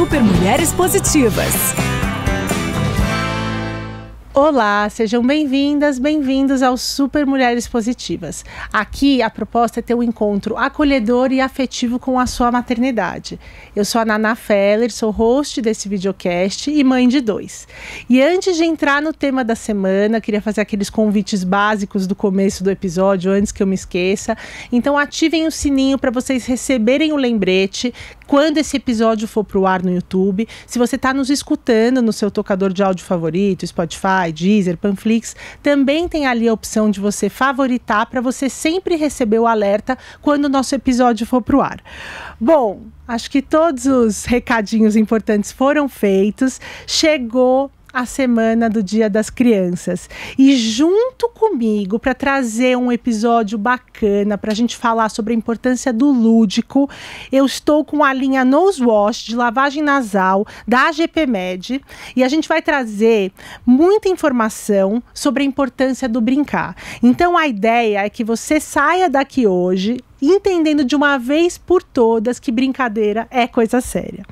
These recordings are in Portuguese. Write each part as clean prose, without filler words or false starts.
Super Mulheres Positivas. Olá, sejam bem-vindas, bem-vindos ao Super Mulheres Positivas. Aqui a proposta é ter um encontro acolhedor e afetivo com a sua maternidade. Eu sou a Naná Feller, sou host desse videocast e mãe de 2. E antes de entrar no tema da semana, queria fazer aqueles convites básicos do começo do episódio, antes que eu me esqueça. Então ativem o sininho para vocês receberem o lembrete quando esse episódio for pro ar no YouTube. Se você está nos escutando no seu tocador de áudio favorito, Spotify, Deezer, Panflix, também tem ali a opção de você favoritar para você sempre receber o alerta quando o nosso episódio for pro ar. Bom, acho que todos os recadinhos importantes foram feitos. Chegou a semana do Dia das Crianças. E junto comigo, para trazer um episódio bacana, para a gente falar sobre a importância do lúdico, eu estou com a linha Nose Wash de lavagem nasal da AGPMed e a gente vai trazer muita informação sobre a importância do brincar. Então a ideia é que você saia daqui hoje entendendo de uma vez por todas que brincadeira é coisa séria.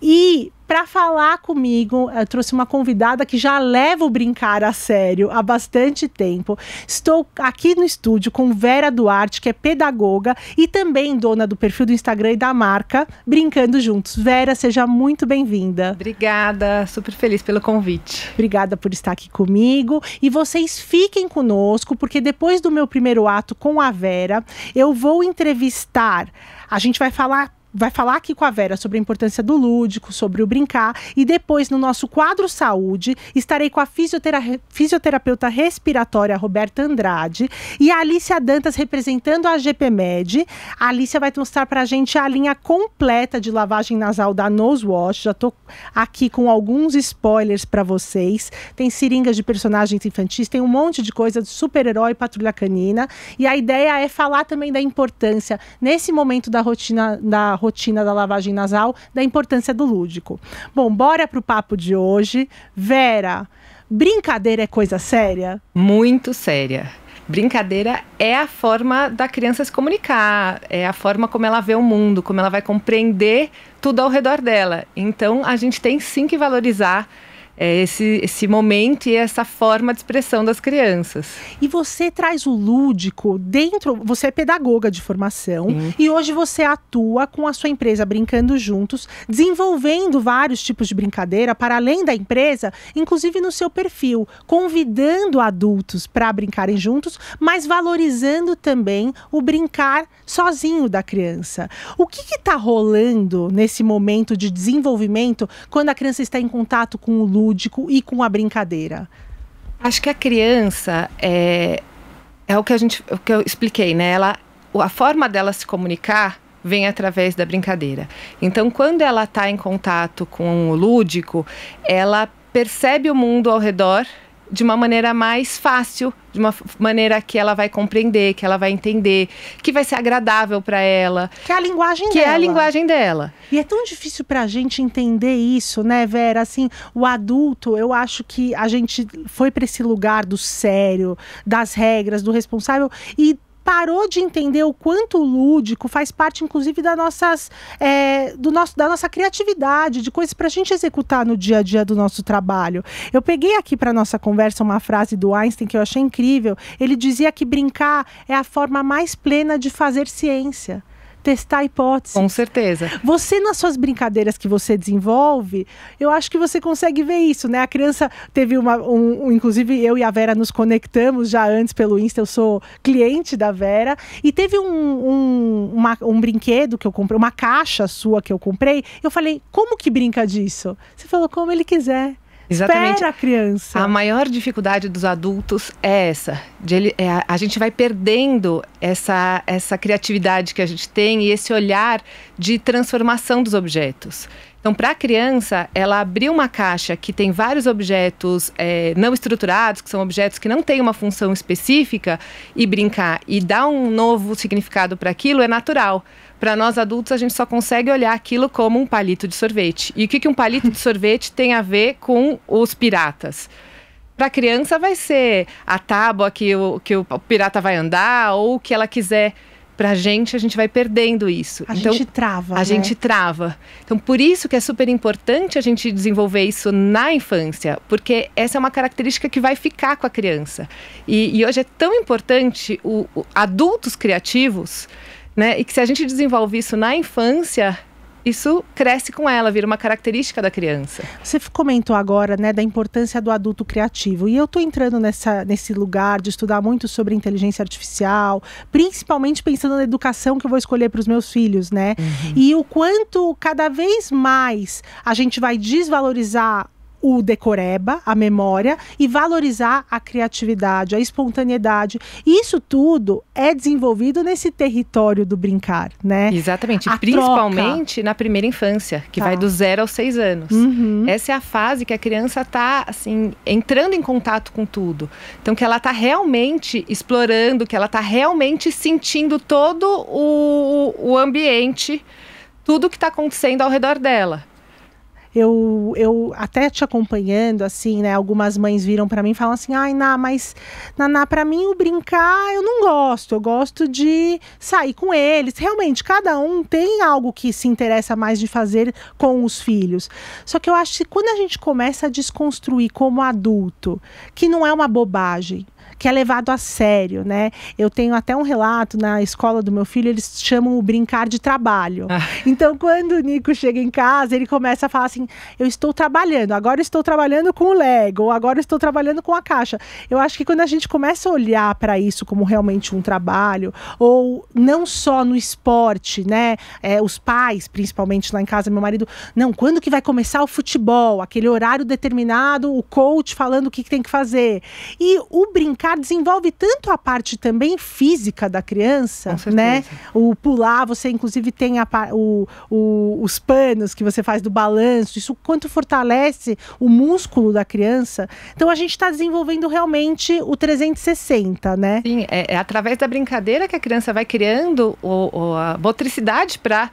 E para falar comigo, eu trouxe uma convidada que já leva o brincar a sério há bastante tempo. Estou aqui no estúdio com Vera Duarte, que é pedagoga e também dona do perfil do Instagram e da marca Brincando Juntos. Vera, seja muito bem-vinda. Obrigada, super feliz pelo convite. Obrigada por estar aqui comigo. E vocês fiquem conosco, porque depois do meu primeiro ato com a Vera, eu vou entrevistar. A gente vai falar aqui com a Vera sobre a importância do lúdico, sobre o brincar, e depois no nosso quadro Saúde estarei com a fisioterapeuta respiratória Roberta Andrade e a Alicia Dantas representando a AGPMed. A Alicia vai mostrar pra gente a linha completa de lavagem nasal da Nose Wash. Já tô aqui com alguns spoilers para vocês. Tem seringas de personagens infantis, tem um monte de coisa de super-herói, patrulha canina, e a ideia é falar também da importância nesse momento da rotina da lavagem nasal, da importância do lúdico. Bom, bora pro papo de hoje. Vera, brincadeira é coisa séria? Muito séria. Brincadeira é a forma da criança se comunicar, é a forma como ela vê o mundo, como ela vai compreender tudo ao redor dela. Então, a gente tem sim que valorizar esse momento e essa forma de expressão das crianças. E você traz o lúdico dentro, você é pedagoga de formação, e hoje você atua com a sua empresa Brincando Juntos, desenvolvendo vários tipos de brincadeira para além da empresa, inclusive no seu perfil, convidando adultos para brincarem juntos, mas valorizando também o brincar sozinho da criança. O que está rolando nesse momento de desenvolvimento quando a criança está em contato com o lúdico e com a brincadeira? Acho que a criança é o que eu expliquei, né? A forma dela se comunicar vem através da brincadeira. Então, quando ela está em contato com o lúdico, ela percebe o mundo ao redor de uma maneira mais fácil, de uma maneira que ela vai compreender, que ela vai entender, que vai ser agradável para ela. Que é a linguagem dela. Que é a linguagem dela. E é tão difícil pra gente entender isso, né, Vera? Assim, o adulto, eu acho que a gente foi para esse lugar do sério, das regras, do responsável e parou de entender o quanto o lúdico faz parte, inclusive, da nossa criatividade, de coisas para a gente executar no dia a dia do nosso trabalho. Eu peguei aqui para nossa conversa uma frase do Einstein que eu achei incrível. Ele dizia que brincar é a forma mais plena de fazer ciência. Testar a hipótese. Com certeza. Você, nas suas brincadeiras que você desenvolve, eu acho que você consegue ver isso, né? A criança teve inclusive eu e a Vera nos conectamos já antes pelo Insta, eu sou cliente da Vera, e teve um brinquedo que eu comprei, uma caixa sua que eu comprei, eu falei, como que brinca disso? Você falou, como ele quiser. Exatamente. Espera a criança. A maior dificuldade dos adultos é essa. A gente vai perdendo essa criatividade que a gente tem e esse olhar de transformação dos objetos. Então, para a criança, ela abrir uma caixa que tem vários objetos não estruturados, que são objetos que não têm uma função específica, e brincar e dar um novo significado para aquilo é natural. Para nós adultos, a gente só consegue olhar aquilo como um palito de sorvete. E o que um palito de sorvete tem a ver com os piratas? Para a criança vai ser a tábua que o pirata vai andar ou o que ela quiser pra gente, a gente vai perdendo isso. A gente trava, né? A gente trava. Então, por isso que é super importante a gente desenvolver isso na infância, porque essa é uma característica que vai ficar com a criança. E hoje é tão importante adultos criativos, né? E que se a gente desenvolve isso na infância, isso cresce com ela, vira uma característica da criança. Você comentou agora, né, da importância do adulto criativo. E eu estou entrando nesse lugar de estudar muito sobre inteligência artificial, principalmente pensando na educação que eu vou escolher para os meus filhos, né? E o quanto cada vez mais a gente vai desvalorizar o decoreba, a memória, e valorizar a criatividade, a espontaneidade. Isso tudo é desenvolvido nesse território do brincar, né? Exatamente, a principalmente troca. Na primeira infância, que vai do 0 aos 6 anos. Essa é a fase que a criança está, assim, entrando em contato com tudo. Então, que ela está realmente explorando, que ela está realmente sentindo todo o ambiente, tudo que está acontecendo ao redor dela. Eu até te acompanhando, assim, né? Algumas mães viram pra mim e falam assim: ai, Naná, pra mim o brincar eu não gosto. Eu gosto de sair com eles. Realmente, cada um tem algo que se interessa mais de fazer com os filhos. Só que eu acho que quando a gente começa a desconstruir como adulto, que não é uma bobagem, que é levado a sério, né? Eu tenho até um relato na escola do meu filho, eles chamam o brincar de trabalho. Então, quando o Nico chega em casa, ele começa a falar assim: eu estou trabalhando, agora eu estou trabalhando com o Lego, ou agora eu estou trabalhando com a caixa. Eu acho que quando a gente começa a olhar para isso como realmente um trabalho, ou não só no esporte, né? Os pais, principalmente lá em casa, meu marido, não, quando que vai começar o futebol? Aquele horário determinado, o coach falando o que tem que fazer. E o brincar desenvolve tanto a parte também física da criança, né? O pular, você inclusive tem os panos que você faz do balanço, isso quanto fortalece o músculo da criança. Então a gente está desenvolvendo realmente o 360, né? Sim, é através da brincadeira que a criança vai criando a motricidade para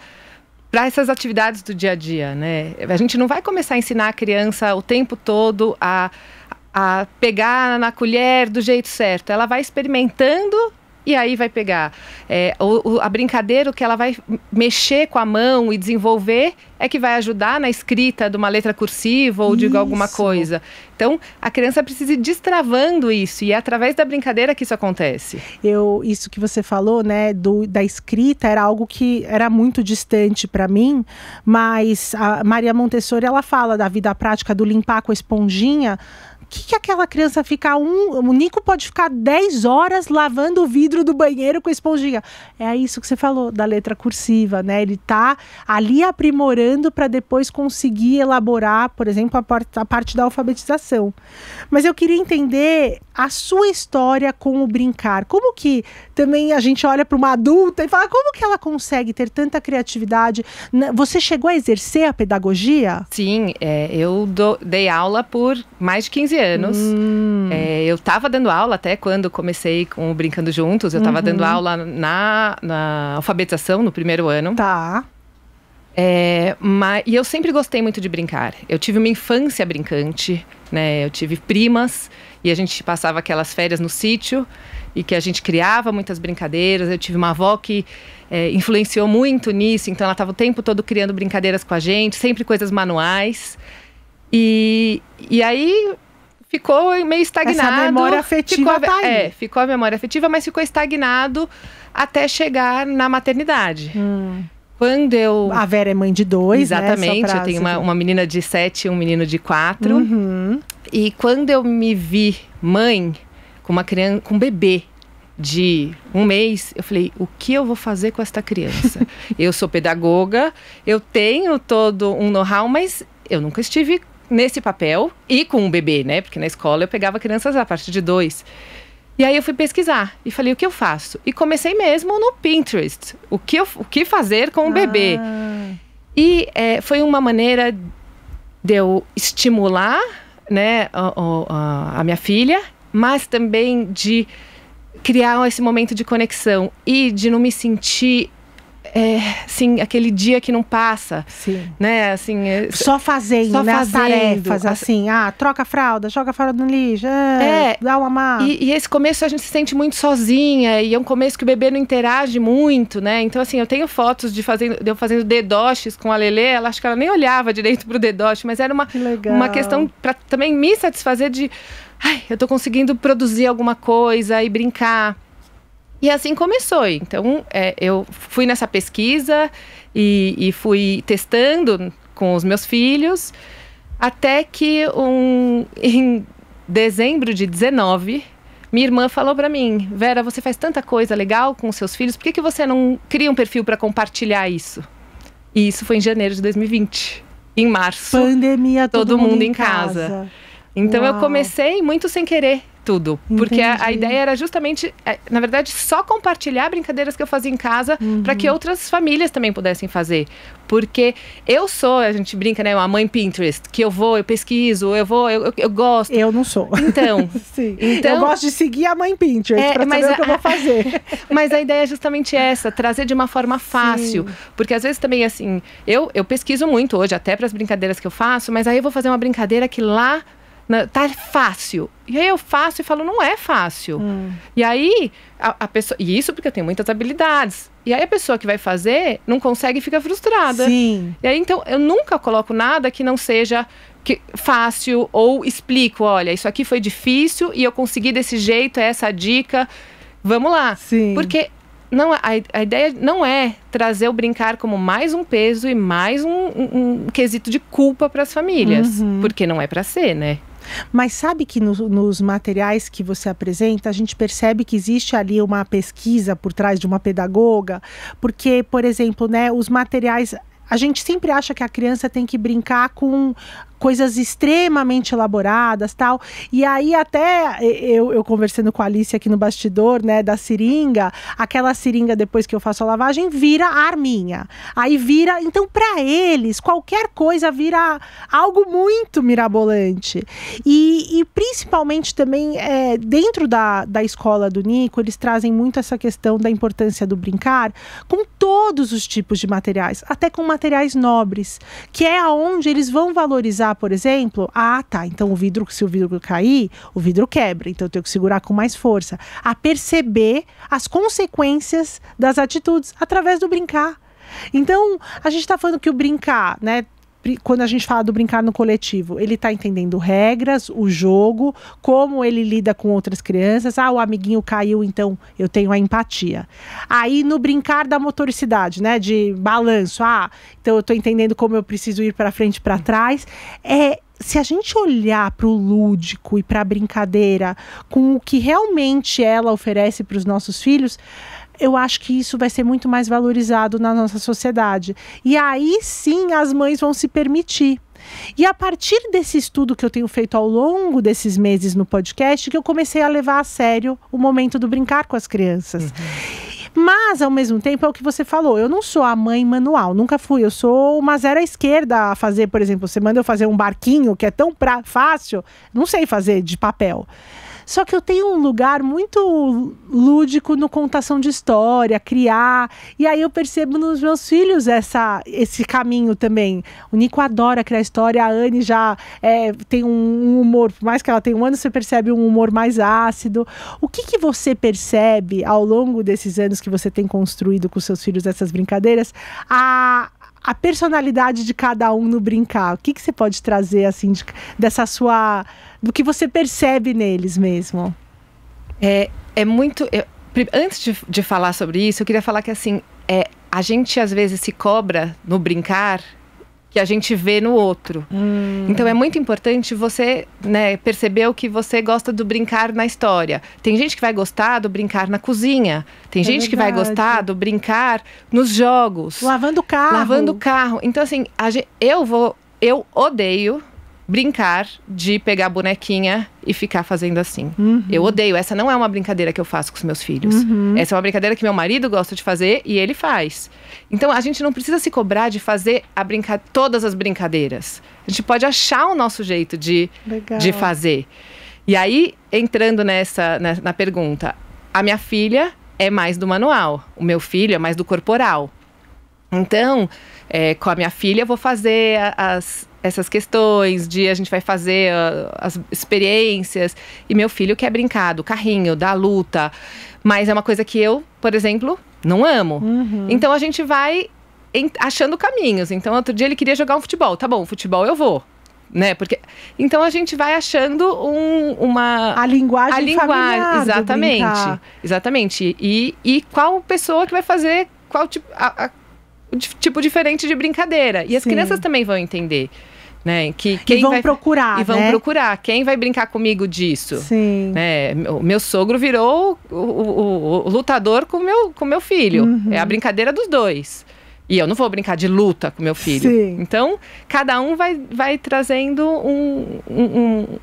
essas atividades do dia a dia, né? A gente não vai começar a ensinar a criança o tempo todo a pegar na colher do jeito certo. Ela vai experimentando e aí vai pegar. A brincadeira, o que ela vai mexer com a mão e desenvolver é que vai ajudar na escrita de uma letra cursiva ou de alguma coisa. Então, a criança precisa ir destravando isso, e é através da brincadeira que isso acontece. Isso que você falou, né, da escrita, era algo que era muito distante para mim, mas a Maria Montessori, ela fala da vida prática do limpar com a esponjinha. Que aquela criança fica o Nico pode ficar 10 horas lavando o vidro do banheiro com a esponjinha. É isso que você falou, da letra cursiva, né? Ele tá ali aprimorando para depois conseguir elaborar, por exemplo, a parte da alfabetização. Mas eu queria entender a sua história com o brincar. Como que também a gente olha para uma adulta e fala, como que ela consegue ter tanta criatividade? Você chegou a exercer a pedagogia? Sim, eu dei aula por mais de 15 anos. Eu estava dando aula até quando comecei com o Brincando Juntos. Eu estava dando aula na alfabetização no primeiro ano. Tá. E eu sempre gostei muito de brincar. Eu tive uma infância brincante, né? Eu tive primas e a gente passava aquelas férias no sítio e que a gente criava muitas brincadeiras. Eu tive uma avó que influenciou muito nisso, então ela estava o tempo todo criando brincadeiras com a gente, sempre coisas manuais. E aí ficou meio estagnado. Essa memória afetiva tá aí. Ficou a memória afetiva, mas ficou estagnado até chegar na maternidade. Quando A Vera é mãe de 2, exatamente, né? Eu tenho uma menina de 7 e um menino de 4. E quando eu me vi mãe com uma criança, com um bebê de 1 mês, eu falei, o que eu vou fazer com esta criança? Eu sou pedagoga, eu tenho todo um know-how, mas eu nunca estive nesse papel e com um bebê, né? Porque na escola eu pegava crianças a partir de 2. E aí eu fui pesquisar e falei, o que eu faço? E comecei mesmo no Pinterest. O que fazer com o bebê? E foi uma maneira de eu estimular, né, a minha filha, mas também de criar esse momento de conexão e de não me sentir assim, aquele dia que não passa. Sim. Né? Assim, só fazendo, né? As tarefas, assim. Troca a fralda, joga a fralda no lixo. Dá uma mão. E esse começo a gente se sente muito sozinha. E é um começo que o bebê não interage muito, né? Então, assim, eu tenho fotos de eu fazendo dedoches com a Lelê. Acho que ela nem olhava direito pro dedoche. Mas era uma questão para também me satisfazer de... eu tô conseguindo produzir alguma coisa e brincar. E assim começou. Então, eu fui nessa pesquisa e fui testando com os meus filhos, até que em dezembro de 19, minha irmã falou para mim: Vera, você faz tanta coisa legal com os seus filhos, por que você não cria um perfil para compartilhar isso? E isso foi em janeiro de 2020. Em março, pandemia, todo mundo em casa. Então, eu comecei muito sem querer tudo. Porque a ideia era justamente, na verdade, só compartilhar brincadeiras que eu fazia em casa para que outras famílias também pudessem fazer. Porque a gente brinca, né? Uma mãe Pinterest, que eu pesquiso, eu gosto. Eu não sou. Então, sim. Então, eu gosto de seguir a mãe Pinterest para saber o que eu vou fazer. Mas a ideia é justamente essa, trazer de uma forma fácil. Sim. Porque às vezes também, assim, eu pesquiso muito hoje, até para as brincadeiras que eu faço, mas aí eu vou fazer uma brincadeira que lá tá fácil. E aí eu faço e falo, não é fácil. E aí, a pessoa... E isso porque eu tenho muitas habilidades. E aí a pessoa que vai fazer não consegue e fica frustrada. Sim. E aí, então, eu nunca coloco nada que não seja fácil ou explico, olha, isso aqui foi difícil e eu consegui desse jeito, essa a dica. Vamos lá. Sim. Porque a ideia não é trazer o brincar como mais um peso e mais um quesito de culpa para as famílias. Porque não é para ser, né? Mas sabe que nos materiais que você apresenta, a gente percebe que existe ali uma pesquisa por trás de uma pedagoga, porque, por exemplo, né, os materiais... A gente sempre acha que a criança tem que brincar com coisas extremamente elaboradas, tal. E aí até eu conversando com a Alice aqui no bastidor, né, da seringa, aquela seringa depois que eu faço a lavagem vira a arminha. Aí vira, então para eles qualquer coisa vira algo muito mirabolante. E principalmente também dentro da escola do Nico, eles trazem muito essa questão da importância do brincar com todos os tipos de materiais, até com materiais nobres, que é aonde eles vão valorizar, por exemplo, então se o vidro cair, o vidro quebra, então eu tenho que segurar com mais força. A perceber as consequências das atitudes através do brincar. Então, a gente está falando que o brincar, né? Quando a gente fala do brincar no coletivo, ele está entendendo regras, o jogo, como ele lida com outras crianças. O amiguinho caiu, então eu tenho a empatia. Aí no brincar da motoricidade, né, de balanço, então eu estou entendendo como eu preciso ir para frente e para trás. Se a gente olhar para o lúdico e para a brincadeira com o que realmente ela oferece para os nossos filhos, eu acho que isso vai ser muito mais valorizado na nossa sociedade. E aí sim as mães vão se permitir. E a partir desse estudo que eu tenho feito ao longo desses meses no podcast, que eu comecei a levar a sério o momento do brincar com as crianças. Mas, ao mesmo tempo, é o que você falou, eu não sou a mãe manual, nunca fui, eu sou uma zero à esquerda a fazer, por exemplo, você manda eu fazer um barquinho que é tão fácil, não sei fazer de papel. Só que eu tenho um lugar muito lúdico no contação de história, criar. E aí eu percebo nos meus filhos esse caminho também. O Nico adora criar história, a Anne já tem um humor, por mais que ela tenha um ano, você percebe um humor mais ácido. O que você percebe ao longo desses anos que você tem construído com seus filhos essas brincadeiras? A personalidade de cada um no brincar. O que você pode trazer, assim, do que você percebe neles mesmo? É muito... Antes de falar sobre isso, eu queria falar que, assim, a gente, às vezes, se cobra no brincar que a gente vê no outro. Então, é muito importante você, né, perceber o que você gosta do brincar na história. Tem gente que vai gostar do brincar na cozinha. Tem gente que vai gostar do brincar nos jogos. Lavando o carro. Então, assim, eu odeio brincar de pegar a bonequinha e ficar fazendo assim. Eu odeio. Essa não é uma brincadeira que eu faço com os meus filhos. Essa é uma brincadeira que meu marido gosta de fazer e ele faz. Então, a gente não precisa se cobrar de fazer todas as brincadeiras. A gente pode achar o nosso jeito de fazer. E aí, entrando na pergunta, a minha filha é mais do manual. O meu filho é mais do corporal. Então, com a minha filha eu vou fazer essas questões a gente vai fazer as experiências, e meu filho quer brincar do carrinho, da luta, mas é uma coisa que eu, por exemplo, não amo. Então a gente vai achando caminhos. Então outro dia ele queria jogar um futebol, tá bom, futebol eu vou, né? Porque então a gente vai achando a linguagem familiar, exatamente. E qual pessoa que vai fazer qual tipo diferente de brincadeira. E as crianças também vão entender, né? Quem vão procurar, e vão procurar. Quem vai brincar comigo disso? Sim. Né? O meu sogro virou o lutador com meu filho. É a brincadeira dos dois. E eu não vou brincar de luta com meu filho. Sim. Então, cada um vai trazendo um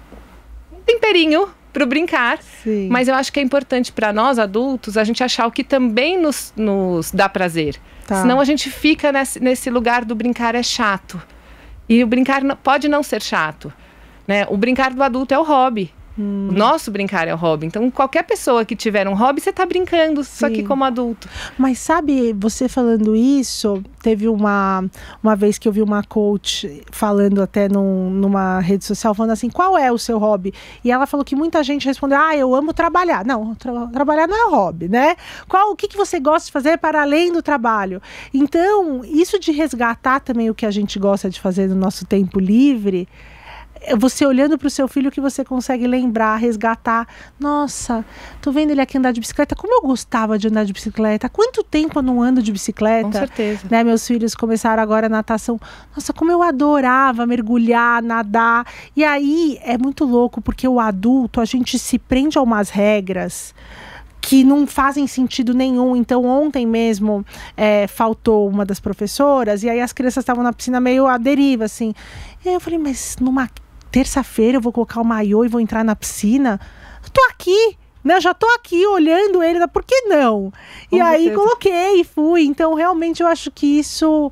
temperinho pro brincar. Sim. Mas eu acho que é importante para nós, adultos, a gente achar o que também nos dá prazer. Tá. Senão a gente fica nesse lugar do brincar é chato. E o brincar pode não ser chato, né? O brincar do adulto é o hobby. O nosso brincar é o hobby. Então, qualquer pessoa que tiver um hobby, você está brincando, só que como adulto. Mas sabe, você falando isso, teve uma vez que eu vi uma coach falando até numa rede social, falando assim, qual é o seu hobby? E ela falou que muita gente respondeu, eu amo trabalhar. Não, trabalhar não é hobby, né? O que você gosta de fazer para além do trabalho? Então, isso de resgatar também o que a gente gosta de fazer no nosso tempo livre, você olhando para o seu filho que você consegue lembrar, resgatar. Nossa, tô vendo ele aqui andar de bicicleta. Como eu gostava de andar de bicicleta. Há quanto tempo eu não ando de bicicleta? Com certeza. Né? Meus filhos começaram agora a natação. Nossa, como eu adorava mergulhar, nadar. E aí é muito louco, porque o adulto, a gente se prende a umas regras que não fazem sentido nenhum. Então ontem mesmo faltou uma das professoras, e aí as crianças estavam na piscina meio à deriva, assim. E aí eu falei, mas numa terça-feira eu vou colocar o maiô e vou entrar na piscina? Eu tô aqui, né? Eu já tô aqui olhando ele, por que não? E aí coloquei e fui. Então realmente eu acho que isso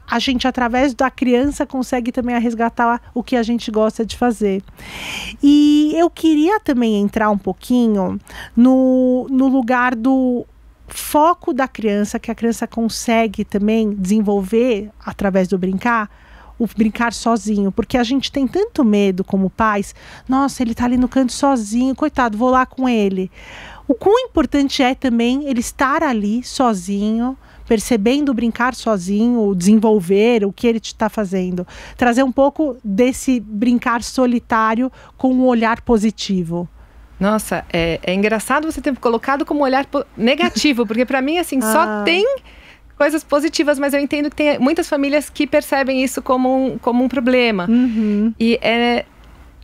a gente, através da criança, consegue também resgatar o que a gente gosta de fazer. E eu queria também entrar um pouquinho no lugar do foco da criança, que a criança consegue também desenvolver através do brincar, o brincar sozinho, porque a gente tem tanto medo como pais. Nossa, ele tá ali no canto sozinho, coitado, vou lá com ele. O quão importante é também ele estar ali sozinho, percebendo brincar sozinho, desenvolver o que ele está fazendo. Trazer um pouco desse brincar solitário com um olhar positivo. Nossa, é engraçado você ter colocado como olhar negativo, porque para mim, assim, só tem coisas positivas, mas eu entendo que tem muitas famílias que percebem isso como um problema. E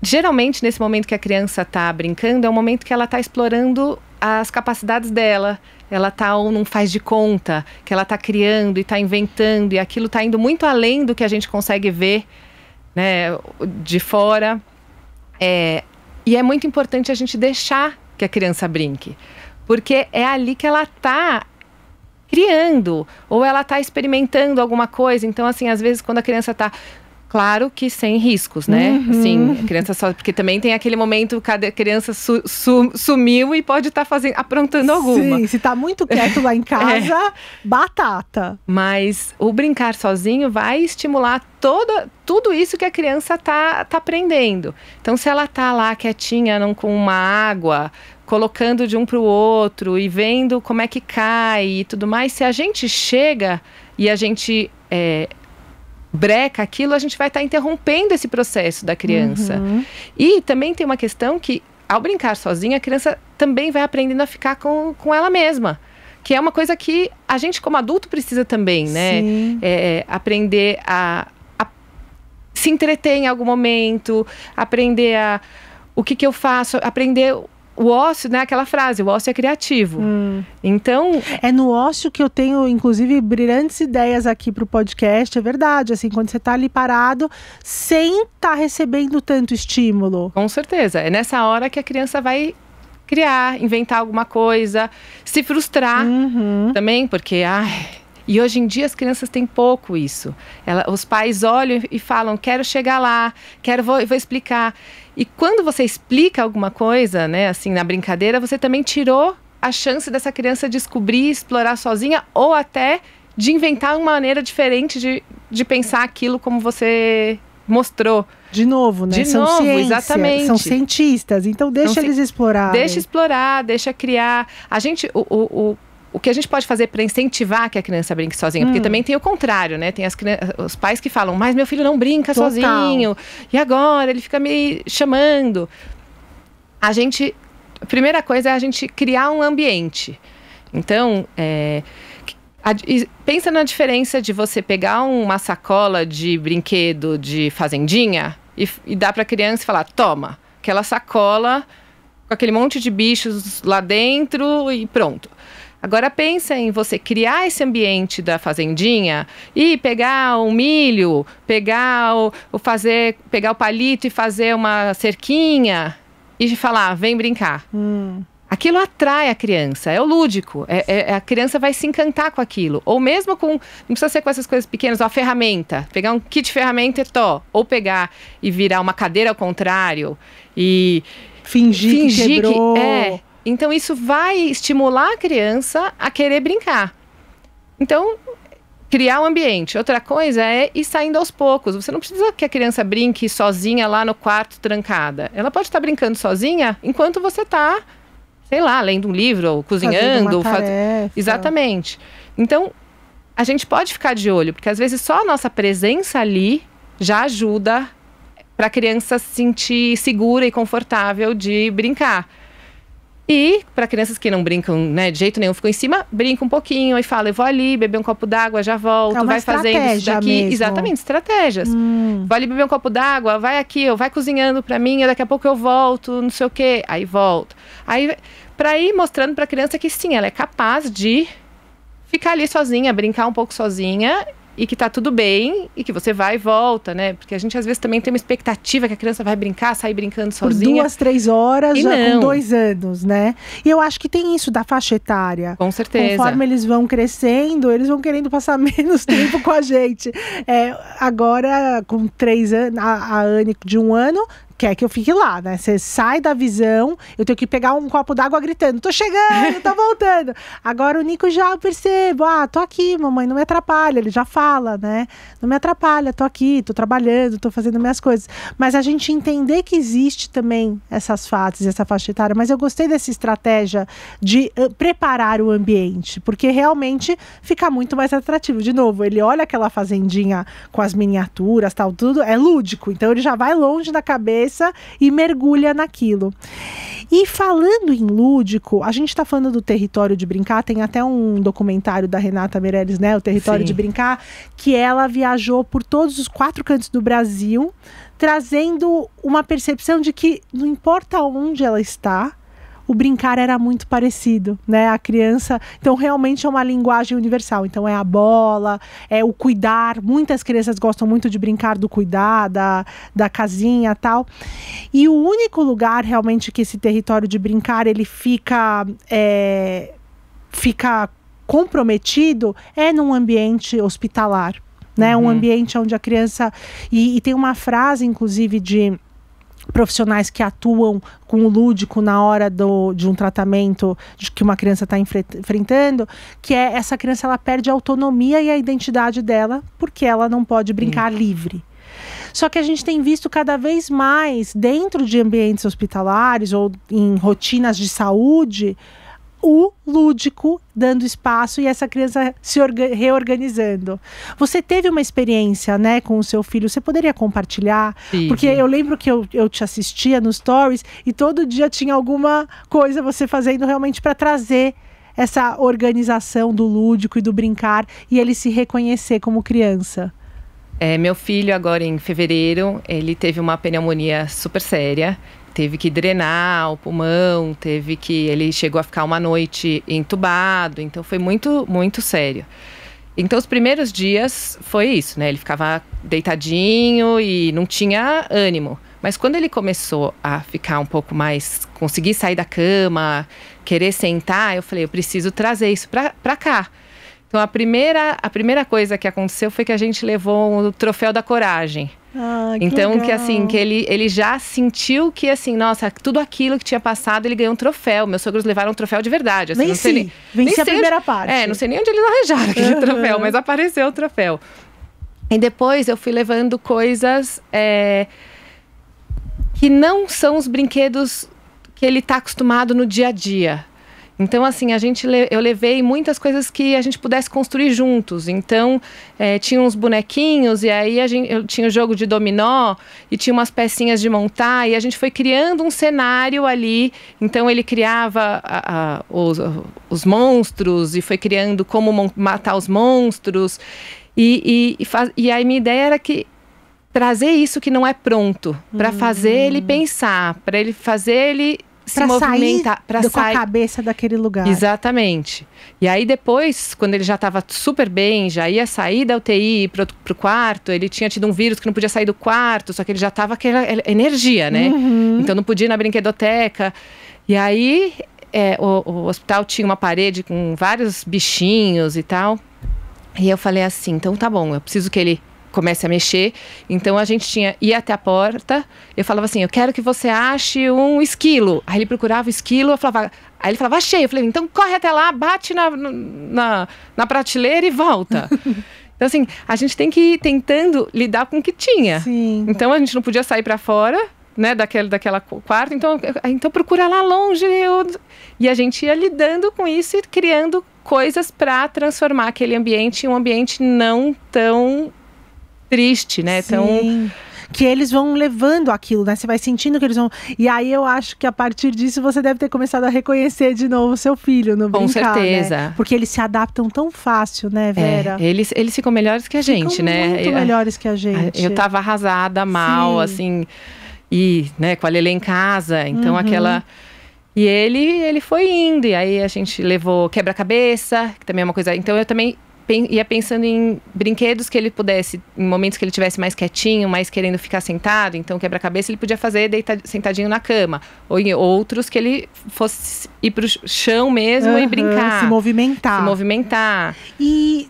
geralmente, nesse momento que a criança está brincando, é um momento que ela está explorando as capacidades dela. Ela está ou não faz de conta, que ela está criando e está inventando, e aquilo está indo muito além do que a gente consegue ver, né, de fora. E é muito importante a gente deixar que a criança brinque, porque é ali que ela está criando, ou ela está experimentando alguma coisa. Então, assim, às vezes quando a criança está... Claro que sem riscos, né? Assim, a criança só... Porque também tem aquele momento que a criança sumiu e pode estar aprontando alguma. Sim, se tá muito quieto lá em casa, batata. Mas o brincar sozinho vai estimular tudo isso que a criança tá aprendendo. Então, se ela tá lá quietinha, com uma água, colocando de um para o outro e vendo como é que cai e tudo mais, se a gente chega e a gente... breca aquilo, a gente vai estar interrompendo esse processo da criança. E também tem uma questão que, ao brincar sozinha, a criança também vai aprendendo a ficar com ela mesma. Que é uma coisa que a gente, como adulto, precisa também, né? Aprender a se entreter em algum momento, aprender o que eu faço, aprender... O ócio, né? Aquela frase, o ócio é criativo. Então... É no ócio que eu tenho, inclusive, brilhantes ideias aqui para o podcast. É verdade, assim, quando você está ali parado, sem estar recebendo tanto estímulo. Com certeza. É nessa hora que a criança vai criar, inventar alguma coisa, se frustrar também, porque... E hoje em dia as crianças têm pouco isso. Os pais olham e falam, quero chegar lá, vou explicar. E quando você explica alguma coisa, né, assim, na brincadeira, você também tirou a chance dessa criança descobrir, explorar sozinha, ou até de inventar uma maneira diferente de pensar aquilo como você mostrou. De novo, né? São ciência, exatamente. São cientistas, então deixa eles explorarem. Deixa explorar, deixa criar. A gente, o que a gente pode fazer para incentivar que a criança brinque sozinha? Porque também tem o contrário, né? Tem os pais que falam, mas meu filho não brinca sozinho. E agora? Ele fica me chamando. A primeira coisa é a gente criar um ambiente. Então, pensa na diferença de você pegar uma sacola de brinquedo de fazendinha e dar para a criança e falar, toma, aquela sacola com aquele monte de bichos lá dentro e pronto. Agora pensa em você criar esse ambiente da fazendinha e pegar um milho, pegar o palito e fazer uma cerquinha e falar, vem brincar. Aquilo atrai a criança, é o lúdico, a criança vai se encantar com aquilo. Ou mesmo não precisa ser com essas coisas pequenas, a ferramenta, pegar um kit de ferramenta ou pegar e virar uma cadeira ao contrário e fingir que quebrou. Então isso vai estimular a criança a querer brincar. Então, criar um ambiente. Outra coisa é ir saindo aos poucos. Você não precisa que a criança brinque sozinha lá no quarto, trancada. Ela pode estar brincando sozinha enquanto você está, sei lá, lendo um livro, ou cozinhando. Exatamente. Então, a gente pode ficar de olho, porque às vezes só a nossa presença ali já ajuda para a criança se sentir segura e confortável de brincar. E para crianças que não brincam, né, de jeito nenhum, ficam em cima, brinca um pouquinho e fala, eu vou ali beber um copo d'água, já volto, vai fazendo isso daqui. Mesmo. Exatamente, estratégias. Vou ali beber um copo d'água, vai aqui, vai cozinhando para mim, daqui a pouco eu volto, não sei o quê. Aí volto. Aí, para ir mostrando para a criança que sim, ela é capaz de ficar ali sozinha, brincar um pouco sozinha e que tá tudo bem e que você vai e volta, né? Porque a gente às vezes também tem uma expectativa que a criança vai brincar, sair brincando sozinha. Por 2, 3 horas, já com 2 anos, né? E eu acho que tem isso da faixa etária. Com certeza. Conforme eles vão crescendo, eles vão querendo passar menos tempo com a gente. Agora, com 3 anos, a Anne de 1 ano, quer que eu fique lá, né? Você sai da visão, eu tenho que pegar um copo d'água gritando, tô chegando, tô voltando. Agora o Nico já percebo, tô aqui, mamãe, não me atrapalha. Ele já fala, né? Não me atrapalha, tô aqui, tô trabalhando, tô fazendo minhas coisas. Mas a gente entender que existe também essas fases, essa faixa etária. Mas eu gostei dessa estratégia de preparar o ambiente, porque realmente fica muito mais atrativo. De novo, ele olha aquela fazendinha com as miniaturas, tal, tudo, é lúdico. Então ele já vai longe da cabeça e mergulha naquilo. E falando em lúdico, a gente está falando do Território de Brincar, tem até um documentário da Renata Meirelles, né, o Território de Brincar, que ela viajou por todos os 4 cantos do Brasil, trazendo uma percepção de que não importa onde ela está, o brincar era muito parecido, né? A criança, então realmente é uma linguagem universal. Então é a bola, é o cuidar. Muitas crianças gostam muito de brincar do cuidar, da casinha e tal. E o único lugar realmente que esse Território de Brincar ele fica comprometido é num ambiente hospitalar, né? Um ambiente onde a criança... E tem uma frase, inclusive, de profissionais que atuam com o lúdico na hora de um tratamento que uma criança está enfrentando, que é essa criança, ela perde a autonomia e a identidade dela porque ela não pode brincar livre. Só que a gente tem visto cada vez mais dentro de ambientes hospitalares ou em rotinas de saúde o lúdico dando espaço e essa criança se reorganizando. Você teve uma experiência, né, com o seu filho, você poderia compartilhar? Sim. Porque eu lembro que eu te assistia nos stories e todo dia tinha alguma coisa você fazendo realmente para trazer essa organização do lúdico e do brincar e ele se reconhecer como criança. Meu filho agora em fevereiro, ele teve uma pneumonia super séria. Teve que drenar o pulmão, ele chegou a ficar uma noite entubado, então foi muito, muito sério. Então os primeiros dias foi isso, né? Ele ficava deitadinho e não tinha ânimo. Mas quando ele começou a ficar um pouco mais, conseguir sair da cama, querer sentar, eu falei, eu preciso trazer isso pra cá. Então a primeira coisa que aconteceu foi que a gente levou o troféu da coragem. Então, legal. que assim, que ele já sentiu que, assim, nossa, tudo aquilo que tinha passado, ele ganhou um troféu. Meus sogros levaram um troféu de verdade. Assim, Venci a primeira parte. Não sei nem onde eles arranjaram aquele troféu, mas apareceu o troféu. E depois eu fui levando coisas que não são os brinquedos que ele está acostumado no dia a dia. Então, assim, eu levei muitas coisas que a gente pudesse construir juntos. Então, tinha uns bonequinhos, e aí eu tinha o jogo de dominó, e tinha umas pecinhas de montar, e a gente foi criando um cenário ali. Então, ele criava os monstros, e foi criando como matar os monstros. E a minha ideia era trazer isso que não é pronto, para fazer ele pensar, para ele fazer ele se movimentar, para sair com a cabeça daquele lugar. Exatamente. E aí depois, quando ele já estava super bem, já ia sair da UTI pro quarto, ele tinha tido um vírus que não podia sair do quarto, só que ele já estava aquela energia, né? Então não podia ir na brinquedoteca. E aí o hospital tinha uma parede com vários bichinhos e tal. E eu falei assim, então tá bom, eu preciso que ele comece a mexer. Então a gente ia até a porta, eu falava assim, eu quero que você ache um esquilo. Aí ele procurava o esquilo, aí ele falava, achei. Eu falei, então corre até lá, bate na prateleira e volta. Então assim, a gente tem que ir tentando lidar com o que tinha. Sim. Então a gente não podia sair para fora, né, daquela quarto, então procura lá longe. E a gente ia lidando com isso e criando coisas para transformar aquele ambiente em um ambiente não tão triste, né? Sim. Então, que eles vão levando aquilo, né? Você vai sentindo que eles vão... E aí eu acho que a partir disso você deve ter começado a reconhecer de novo o seu filho no brincar, com certeza. Né? Porque eles se adaptam tão fácil, né, Vera? Eles ficam melhores que a gente, né? Muito melhores que a gente. Eu tava arrasada, mal, assim... E, né, com a Lelê em casa, então aquela... E ele foi indo, e aí a gente levou quebra-cabeça, que também é uma coisa... Então eu também ia pensando em brinquedos que ele pudesse, em momentos que ele estivesse mais quietinho, mais querendo ficar sentado, então quebra-cabeça ele podia fazer sentadinho na cama. Ou em outros que ele fosse ir pro chão mesmo e brincar. Se movimentar. E...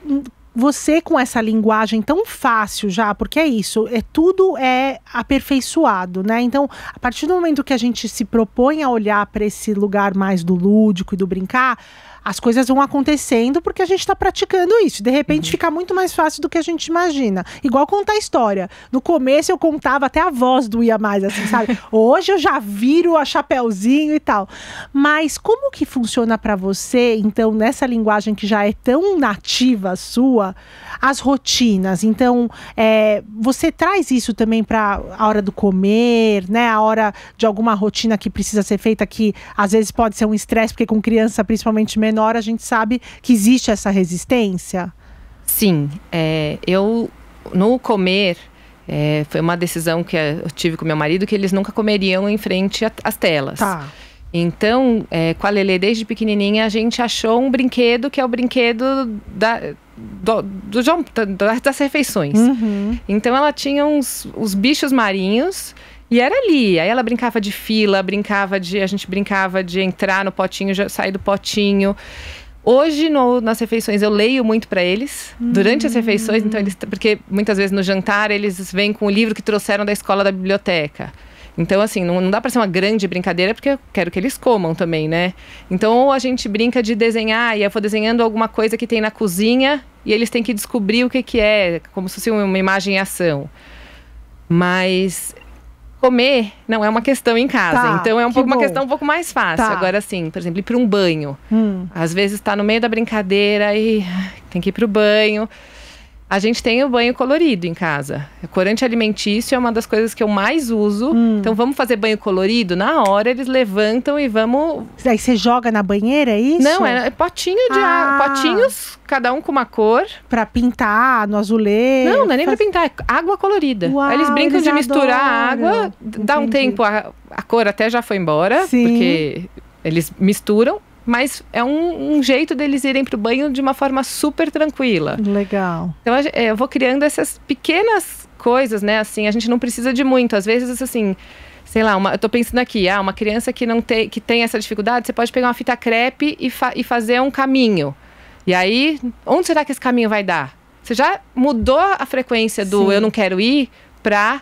você com essa linguagem tão fácil já, porque é isso, tudo é aperfeiçoado, né? Então, a partir do momento que a gente se propõe a olhar para esse lugar mais do lúdico e do brincar, as coisas vão acontecendo porque a gente está praticando isso. De repente fica muito mais fácil do que a gente imagina. Igual contar história. No começo eu contava, até a voz doía mais, assim, sabe? Hoje eu já viro a chapeuzinho e tal. Mas como que funciona para você, então, nessa linguagem que já é tão nativa sua, as rotinas? Então, você traz isso também para a hora do comer, né? A hora de alguma rotina que precisa ser feita, que às vezes pode ser um estresse, porque com criança, principalmente menor, a gente sabe que existe essa resistência? Sim, eu no comer foi uma decisão que eu tive com meu marido, que eles nunca comeriam em frente às telas. Tá. Então, com a Lelê desde pequenininha, a gente achou um brinquedo que é o brinquedo das refeições. Então ela tinha os bichos marinhos. E era ali, aí ela brincava de fila, a gente brincava de entrar no potinho, sair do potinho. Hoje, nas refeições, eu leio muito para eles, durante as refeições, então porque muitas vezes no jantar eles vêm com o livro que trouxeram da escola, da biblioteca. Então, assim, não dá para ser uma grande brincadeira, porque eu quero que eles comam também, né? Então, ou a gente brinca de desenhar, e eu vou desenhando alguma coisa que tem na cozinha, e eles têm que descobrir o que é, como se fosse uma imagem em ação. Mas... comer não é uma questão em casa, então é uma questão um pouco mais fácil. Agora, assim, por exemplo, ir para um banho. Às vezes está no meio da brincadeira e tem que ir para o banho. A gente tem o banho colorido em casa. O corante alimentício é uma das coisas que eu mais uso. Então, vamos fazer banho colorido? Na hora, eles levantam e vamos... Aí você joga na banheira, é isso? Não, é potinho de água. Potinhos, cada um com uma cor. Pra pintar no azulejo? Não é nem pra pintar, é água colorida. Uau, aí eles brincam de misturar a água. Entendi. Dá um tempo, a cor até já foi embora. Sim. Porque eles misturam. Mas é um jeito deles irem pro banho de uma forma super tranquila. Legal. Então eu vou criando essas pequenas coisas, né? Assim, a gente não precisa de muito. Às vezes, assim, sei lá, eu tô pensando aqui, uma criança que tem essa dificuldade, você pode pegar uma fita crepe e fazer um caminho. E aí, onde será que esse caminho vai dar? Você já mudou a frequência do eu não quero ir para...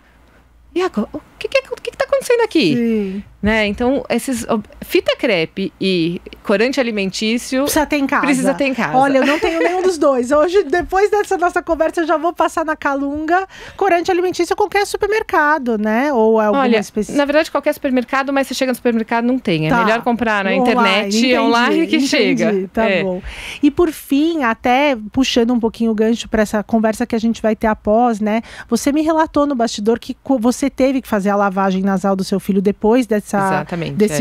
E agora, o que está acontecendo aqui? Sim. Né? Então, fita crepe e corante alimentício... Precisa ter em casa. Precisa ter em casa. Olha, eu não tenho nenhum dos dois. Hoje, depois dessa nossa conversa, eu já vou passar na Calunga. Corante alimentício qualquer supermercado, né? Ou alguma específica? Na verdade, qualquer supermercado, mas você chega no supermercado, não tem. É Tá. melhor comprar na Online, internet, online que chega. Tá bom. E por fim, até puxando um pouquinho o gancho para essa conversa que a gente vai ter após, né? Você me relatou no bastidor que você teve que fazer a lavagem nasal do seu filho depois desse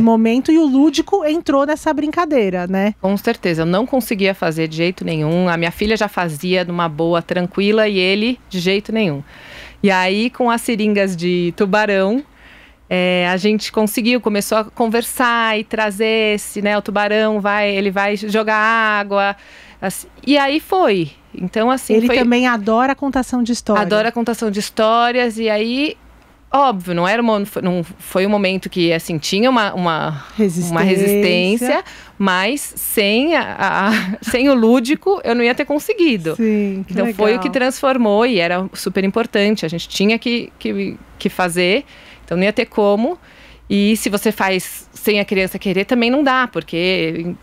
momento, e o lúdico entrou nessa brincadeira, né? Com certeza, eu não conseguia fazer de jeito nenhum. A minha filha já fazia numa boa, tranquila, e ele de jeito nenhum. E aí, com as seringas de tubarão, a gente começou a conversar e trazer o tubarão, ele vai jogar água, assim, e aí foi. Então, assim, ele também adora a contação de histórias. Adora a contação de histórias, e aí... Óbvio, não foi um momento que, assim, tinha uma resistência, mas sem o lúdico eu não ia ter conseguido. Sim, então legal. Foi o que transformou e era super importante. A gente tinha que fazer, então não ia ter como. E se você faz sem a criança querer, também não dá, porque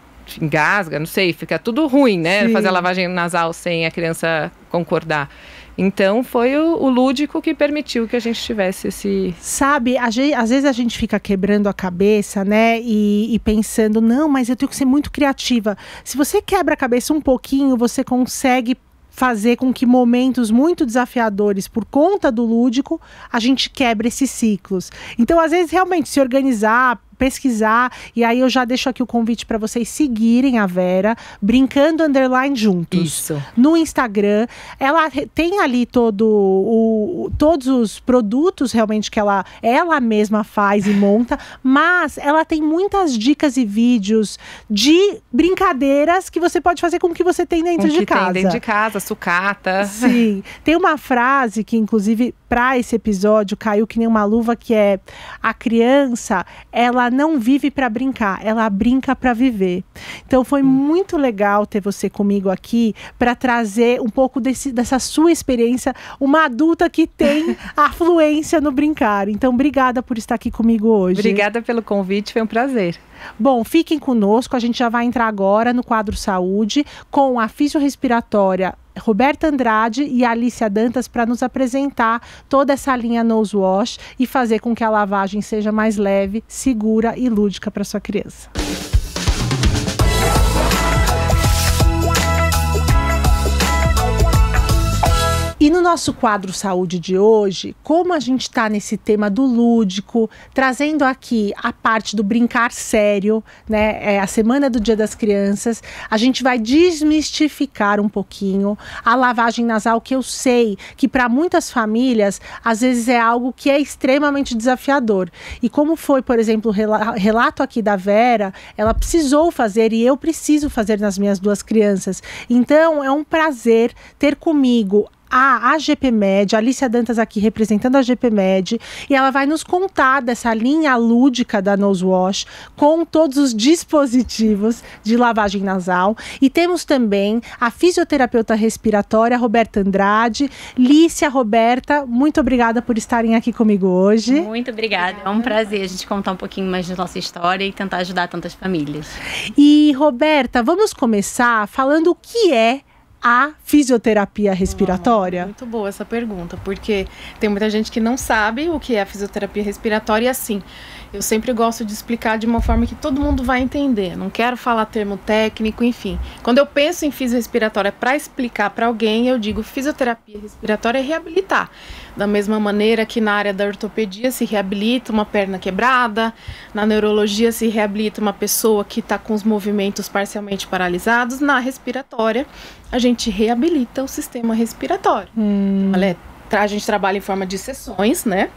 engasga, não sei, fica tudo ruim, né? Sim. Fazer a lavagem nasal sem a criança concordar. Então, foi o lúdico que permitiu que a gente tivesse esse... Sabe, às vezes a gente fica quebrando a cabeça, né? E pensando, não, mas eu tenho que ser muito criativa. Se você quebra a cabeça um pouquinho, você consegue fazer com que momentos muito desafiadores por conta do lúdico, a gente quebre esses ciclos. Então, às vezes, realmente, se organizar, pesquisar, e aí eu já deixo aqui o convite para vocês seguirem a Vera, Brincando _ Juntos. Isso. No Instagram. Ela tem ali todos os produtos realmente que ela mesma faz e monta, mas ela tem muitas dicas e vídeos de brincadeiras que você pode fazer com o que você tem dentro de casa. Tem dentro de casa, sucata. Sim. Tem uma frase que, inclusive, para esse episódio caiu que nem uma luva, que é: a criança, ela não vive para brincar, ela brinca para viver. Então foi muito legal ter você comigo aqui para trazer um pouco dessa sua experiência, uma adulta que tem afluência no brincar. Então, obrigada por estar aqui comigo hoje. Obrigada pelo convite, foi um prazer. Bom, fiquem conosco, a gente já vai entrar agora no quadro Saúde com a fisiorrespiratória Roberta Andrade e Alicia Dantas para nos apresentar toda essa linha Nose Wash e fazer com que a lavagem seja mais leve, segura e lúdica para sua criança. E no nosso quadro Saúde de hoje, como a gente está nesse tema do lúdico, trazendo aqui a parte do brincar sério, né? É a semana do Dia das Crianças, a gente vai desmistificar um pouquinho a lavagem nasal, que eu sei que para muitas famílias, às vezes é algo que é extremamente desafiador. E como foi, por exemplo, o relato aqui da Vera, ela precisou fazer e eu preciso fazer nas minhas duas crianças. Então, é um prazer ter comigo a AGPMed, a Alicia Dantas aqui representando a AGPMed, e ela vai nos contar dessa linha lúdica da Nose Wash com todos os dispositivos de lavagem nasal. E temos também a fisioterapeuta respiratória Roberta Andrade. Lícia, Roberta, muito obrigada por estarem aqui comigo hoje. Muito obrigada, é um prazer a gente contar um pouquinho mais da nossa história e tentar ajudar tantas famílias. E Roberta, vamos começar falando o que é a fisioterapia respiratória? Muito boa essa pergunta, porque tem muita gente que não sabe o que é a fisioterapia respiratória, e assim, eu sempre gosto de explicar de uma forma que todo mundo vai entender, não quero falar termo técnico, enfim. Quando eu penso em fisiorrespiratória para explicar para alguém, eu digo fisioterapia respiratória é reabilitar. Da mesma maneira que na área da ortopedia se reabilita uma perna quebrada, na neurologia se reabilita uma pessoa que está com os movimentos parcialmente paralisados, na respiratória a gente reabilita o sistema respiratório. A gente trabalha em forma de sessões, né?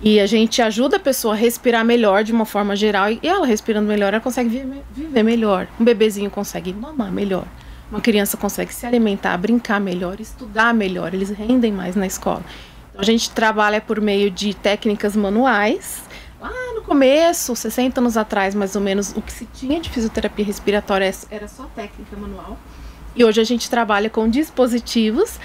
E a gente ajuda a pessoa a respirar melhor de uma forma geral, e ela respirando melhor, ela consegue viver melhor. Um bebezinho consegue mamar melhor. Uma criança consegue se alimentar, brincar melhor, estudar melhor, eles rendem mais na escola. Então, a gente trabalha por meio de técnicas manuais. Lá no começo, 60 anos atrás, mais ou menos, o que se tinha de fisioterapia respiratória era só técnica manual. E hoje a gente trabalha com dispositivos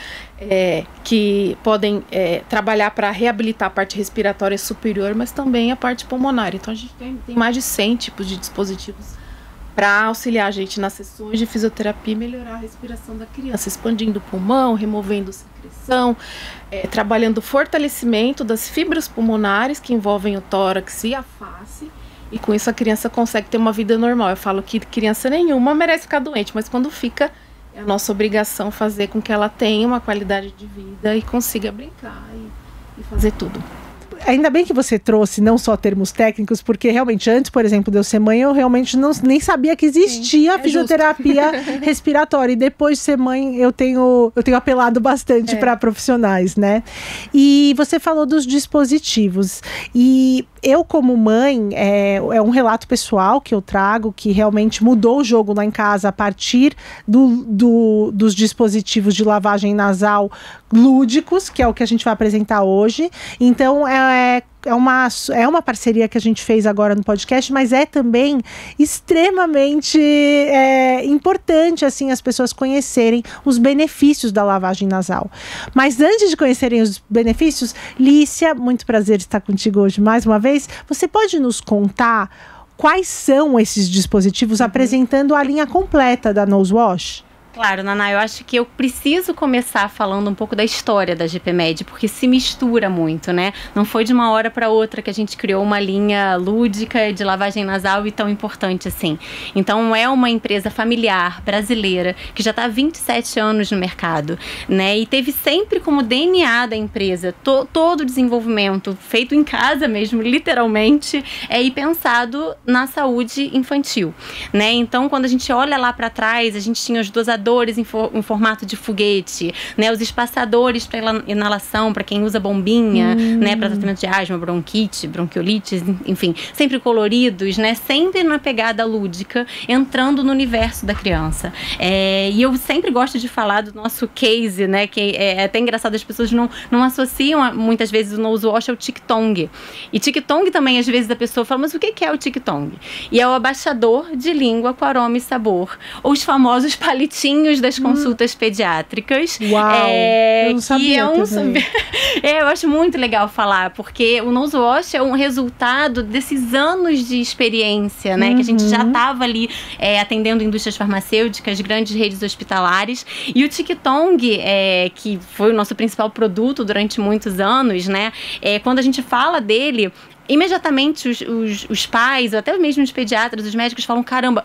que podem trabalhar para reabilitar a parte respiratória superior, mas também a parte pulmonar. Então a gente tem mais de 100 tipos de dispositivos para auxiliar a gente nas sessões de fisioterapia e melhorar a respiração da criança, expandindo o pulmão, removendo secreção, trabalhando o fortalecimento das fibras pulmonares que envolvem o tórax e a face, e com isso a criança consegue ter uma vida normal. Eu falo que criança nenhuma merece ficar doente, mas quando fica, é a nossa obrigação fazer com que ela tenha uma qualidade de vida e consiga brincar e fazer tudo. Ainda bem que você trouxe não só termos técnicos, porque realmente antes, por exemplo, de eu ser mãe, eu realmente nem sabia que existia fisioterapia respiratória. E depois de ser mãe, eu tenho apelado bastante para profissionais, né? E você falou dos dispositivos. E eu, como mãe, é um relato pessoal que eu trago, que realmente mudou o jogo lá em casa a partir dos dispositivos de lavagem nasal lúdicos, que é o que a gente vai apresentar hoje. Então, é uma parceria que a gente fez agora no podcast, mas é também extremamente importante, assim, as pessoas conhecerem os benefícios da lavagem nasal. Mas antes de conhecerem os benefícios, Lícia, muito prazer estar contigo hoje mais uma vez. Você pode nos contar quais são esses dispositivos, apresentando a linha completa da Nosewash? Claro, Naná, eu acho que eu preciso começar falando um pouco da história da GPMed, porque se mistura muito, né? Não foi de uma hora para outra que a gente criou uma linha lúdica de lavagem nasal e tão importante assim. Então, é uma empresa familiar brasileira que já está há 27 anos no mercado, né? E teve sempre como DNA da empresa todo o desenvolvimento feito em casa mesmo, literalmente, e pensado na saúde infantil, né? Então, quando a gente olha lá para trás, a gente tinha os dosadores em formato de foguete, né, os espaçadores para inalação, para quem usa bombinha, né, para tratamento de asma, bronquite, bronquiolite, enfim, sempre coloridos, né, sempre na pegada lúdica, entrando no universo da criança. E eu sempre gosto de falar do nosso case, né, que é até engraçado, as pessoas não associam muitas vezes o Nosewash ao Tic-Tong. E Tic-Tong também, às vezes, a pessoa fala, mas o que é o Tic-Tong? E é o abaixador de língua com aroma e sabor, ou os famosos palitinhos das consultas pediátricas. Uau! Eu não sabia eu acho muito legal falar, porque o Nosewash é um resultado desses anos de experiência, né? Que a gente já estava ali atendendo indústrias farmacêuticas, grandes redes hospitalares. E o Tic-Tong, que foi o nosso principal produto durante muitos anos, né? Quando a gente fala dele, imediatamente os pais, ou até mesmo os pediatras, os médicos falam, caramba,